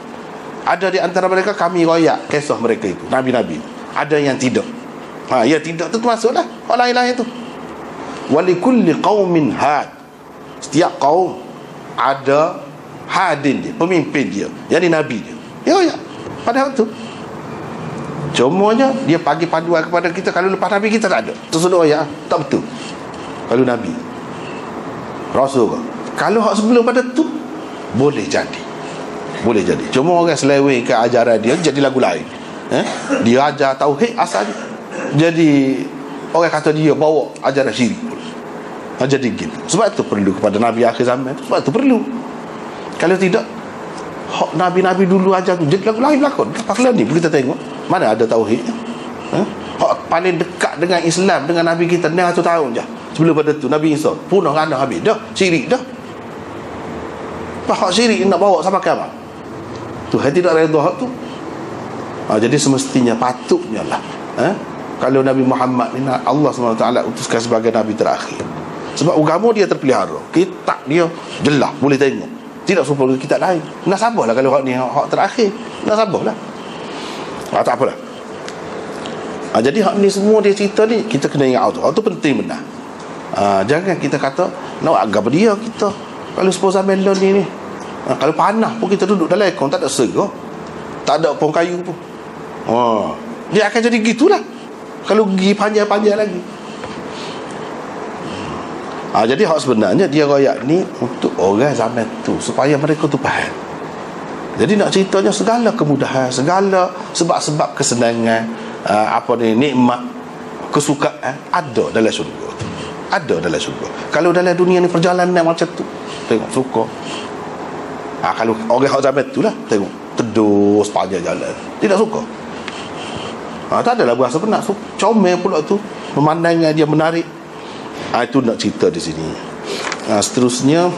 Ada di antara mereka kami royak kisah mereka itu, nabi-nabi. Ada yang tidak. Yang tidak tu termasuklah orang lain-lain tu. Walikulli qaumin had. Setiap kaum ada hadin dia, pemimpin dia, yang ni nabi dia. Ya, pada waktu tu. Cumanya dia bagi panduan kepada kita. Kalau lepas nabi kita tak ada. Tersedut ya, tak betul. Kalau nabi rasul ke. Kalau hak sebelum pada tu boleh jadi. Boleh jadi. Cuma orang selewengkan ajaran dia jadi lagu lain. Dia ajar tauhid asal jadi orang kata dia bawa ajaran syirik. Jadi gitu. Sebab tu perlu kepada nabi akhir zaman. Sebab tu perlu. Kalau tidak, hak nabi-nabi dulu aja tu jadi lagu lain berlakon. Paklah ni kita tengok mana ada tauhid. Hak paling dekat dengan Islam, dengan nabi kita 600 tahun je. Sebelum pada tu Nabi Isa punah rana habis dah, syirik dah. Hak syirik nak bawa sampai kiamat. Tu hati tidak redha hak tu. Jadi semestinya patutnya lah kalau Nabi Muhammad ni Allah SWT utuskan sebagai nabi terakhir. Sebab agama dia terpelihara, kitab dia jelas boleh tengok. Tidak serupa dengan kitab lain. Nasabah lah kalau hak ni hak terakhir. Nasabah lah. Tak apalah. Jadi hak ni semua dia cerita ni kita kena ingat hak tu penting benar. Jangan kita kata nak agama dia kita. Kalau sepuluh zaman ni kalau panah pun kita duduk dalam aircon tak ada segar, tak ada pohon kayu pun. Dia akan jadi gitulah kalau gigi panjang-panjang lagi. Jadi hak sebenarnya dia royak ni untuk orang zaman tu supaya mereka tu faham. Jadi nak ceritanya segala kemudahan, segala sebab-sebab kesenangan, nikmat, kesukaan ada dalam syurga tu. Ada dalam syurga. Kalau dalam dunia ni perjalanan macam tu, tengok suka. Kalau orang hak zaman tu lah, tengok teduh sepanjang jalan, tidak suka. Tak adalah berasa penat. Comel pula tu, pemandangan dia menarik. Itu nak cerita di sini. Seterusnya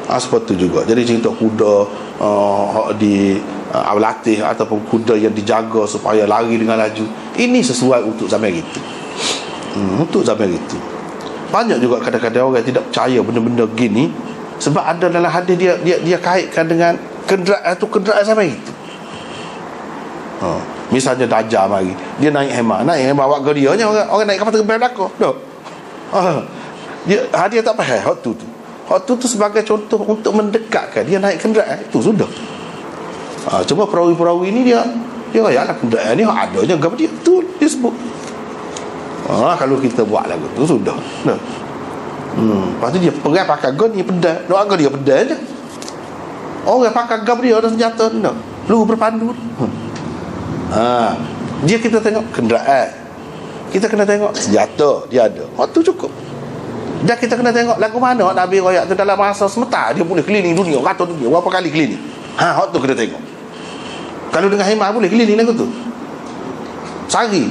seperti itu juga. Jadi cerita kuda di latih ataupun kuda yang dijaga supaya lari dengan laju. Ini sesuai untuk zaman itu. Untuk zaman itu. Banyak juga kadang-kadang orang tidak percaya benda-benda gini sebab ada dalam hadis dia kaitkan dengan kenderaan zaman itu. Misalnya Dajjal mari, dia naik hemah awak ke dia orang naik kapal terbang belakang. Dah. Dia tak faham hak tu. Hak tu sebagai contoh untuk mendekatkan dia naik kenderaan itu sudah. Cuma perawi-perawi ni dia ayatlah kenderaan ni hak adanya gambar dia tu dia sebut. Kalau kita buat lagu tu sudah. Dah. Lepas tu dia perang pakai gun ni pedang. Nak agak dia pedang je. Orang pakai gun dia ada senjata dah. Lu berpandu. Dia kita tengok kenderaan. Kita kena tengok senjata dia ada. Hak tu cukup. Dan kita kena tengok lagu mana Nabi royak tu dalam masa sementara dia boleh keliling dunia, rata dunia berapa kali keliling. Hak tu kena tengok. Kalau dengan hemah boleh keliling lagu tu. Sehari.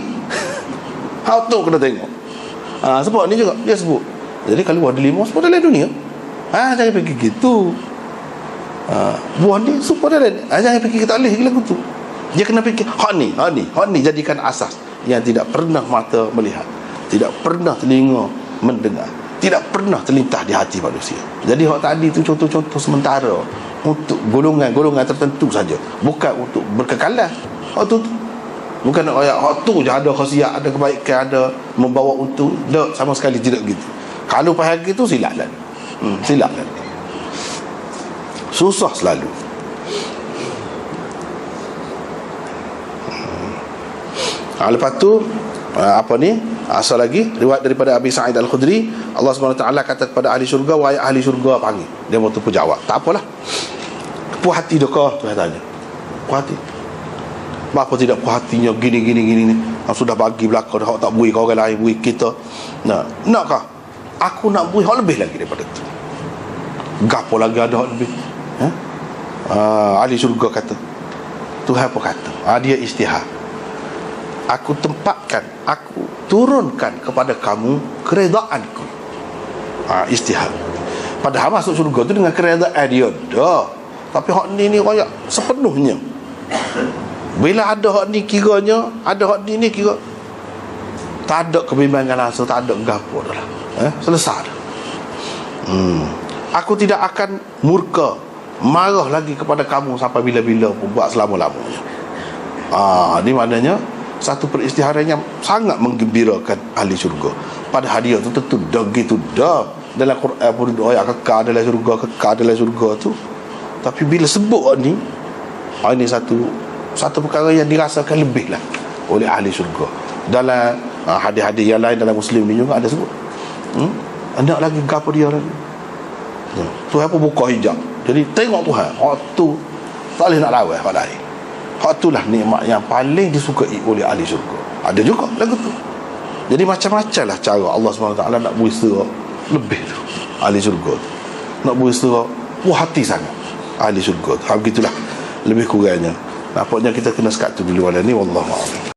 Hak tu kena tengok. Sebab ni juga dia sebut. Jadi kalau ada 5 sebab dalam dunia. Jangan fikir gitu. Buah ni supaya dalam. Jangan fikir kita alih lagu tu. Dia kena fikir hak ni jadikan asas yang tidak pernah mata melihat, tidak pernah telinga mendengar, tidak pernah terlintas di hati manusia. Jadi hak tadi tu contoh-contoh sementara untuk golongan-golongan tertentu saja, bukan untuk berkekalan. Hak tu bukan nak ayat hak tu je ada khasiat, ada kebaikan, ada membawa untung. Tak, sama sekali tidak gitu. Kalau faham gitu silaplah. Silaplah. Susah selalu. Lepas tu asal lagi riwayat daripada Abi Sa'id Al-Khudri, Allah SWT kata kepada ahli syurga, wahai ahli syurga panggil. Dia waktu pun jawab, tak apalah. Puas hati dekah tu tanya. Puas hati. Kenapa tidak puas hatinya gini ni? Sudah bagi belakang dah, tak bui kau orang lain, bui kita. Nakkah? Aku nak bui hak lebih lagi daripada tu. Gapo lagi ada hak lebih? Ahli syurga kata, Tuhan pun kata, dia istihad, aku tempatkan, aku turunkan kepada kamu keredaanku. Istihad. Padahal masuk syurga tu dengan keredaan dia dah. Tapi hak ni royak sepenuhnya. Bila ada hak ni kiranya, ada hak ni kira tak ada kebimbangan langsung, tak ada gapo dah. Selesai dah. Aku tidak akan murka, marah lagi kepada kamu sampai bila-bila pun, buat selama-lamanya. Ini maknanya satu peristiharan yang sangat menggembirakan ahli syurga. Pada hadiah tu tentu dah gitu dah. Dalam Quran pun ayat kekal dalam syurga, kekal dalam syurga tu. Tapi bila sebut ni, ini satu perkara yang dirasakan lebih lah oleh ahli syurga. Dalam hadis-hadis yang lain dalam Muslim ni juga ada sebut. Hendak lagi gapo dia lagi. Tuhan pun buka hijab. Jadi tengok Tuhan, hak tu tak boleh nak lawan hak lain. Hak tu lah nikmat yang paling disukai oleh ahli syurga. Ada juga lagu tu. Jadi macam-macam lah cara Allah SWT nak berusaha lebih tu ahli syurga tu. Nak berusaha puas hati sangat ahli syurga tu. Begitulah lebih kurangnya. Nampaknya kita kena sekat tu dulu malam ni. Wallahualam.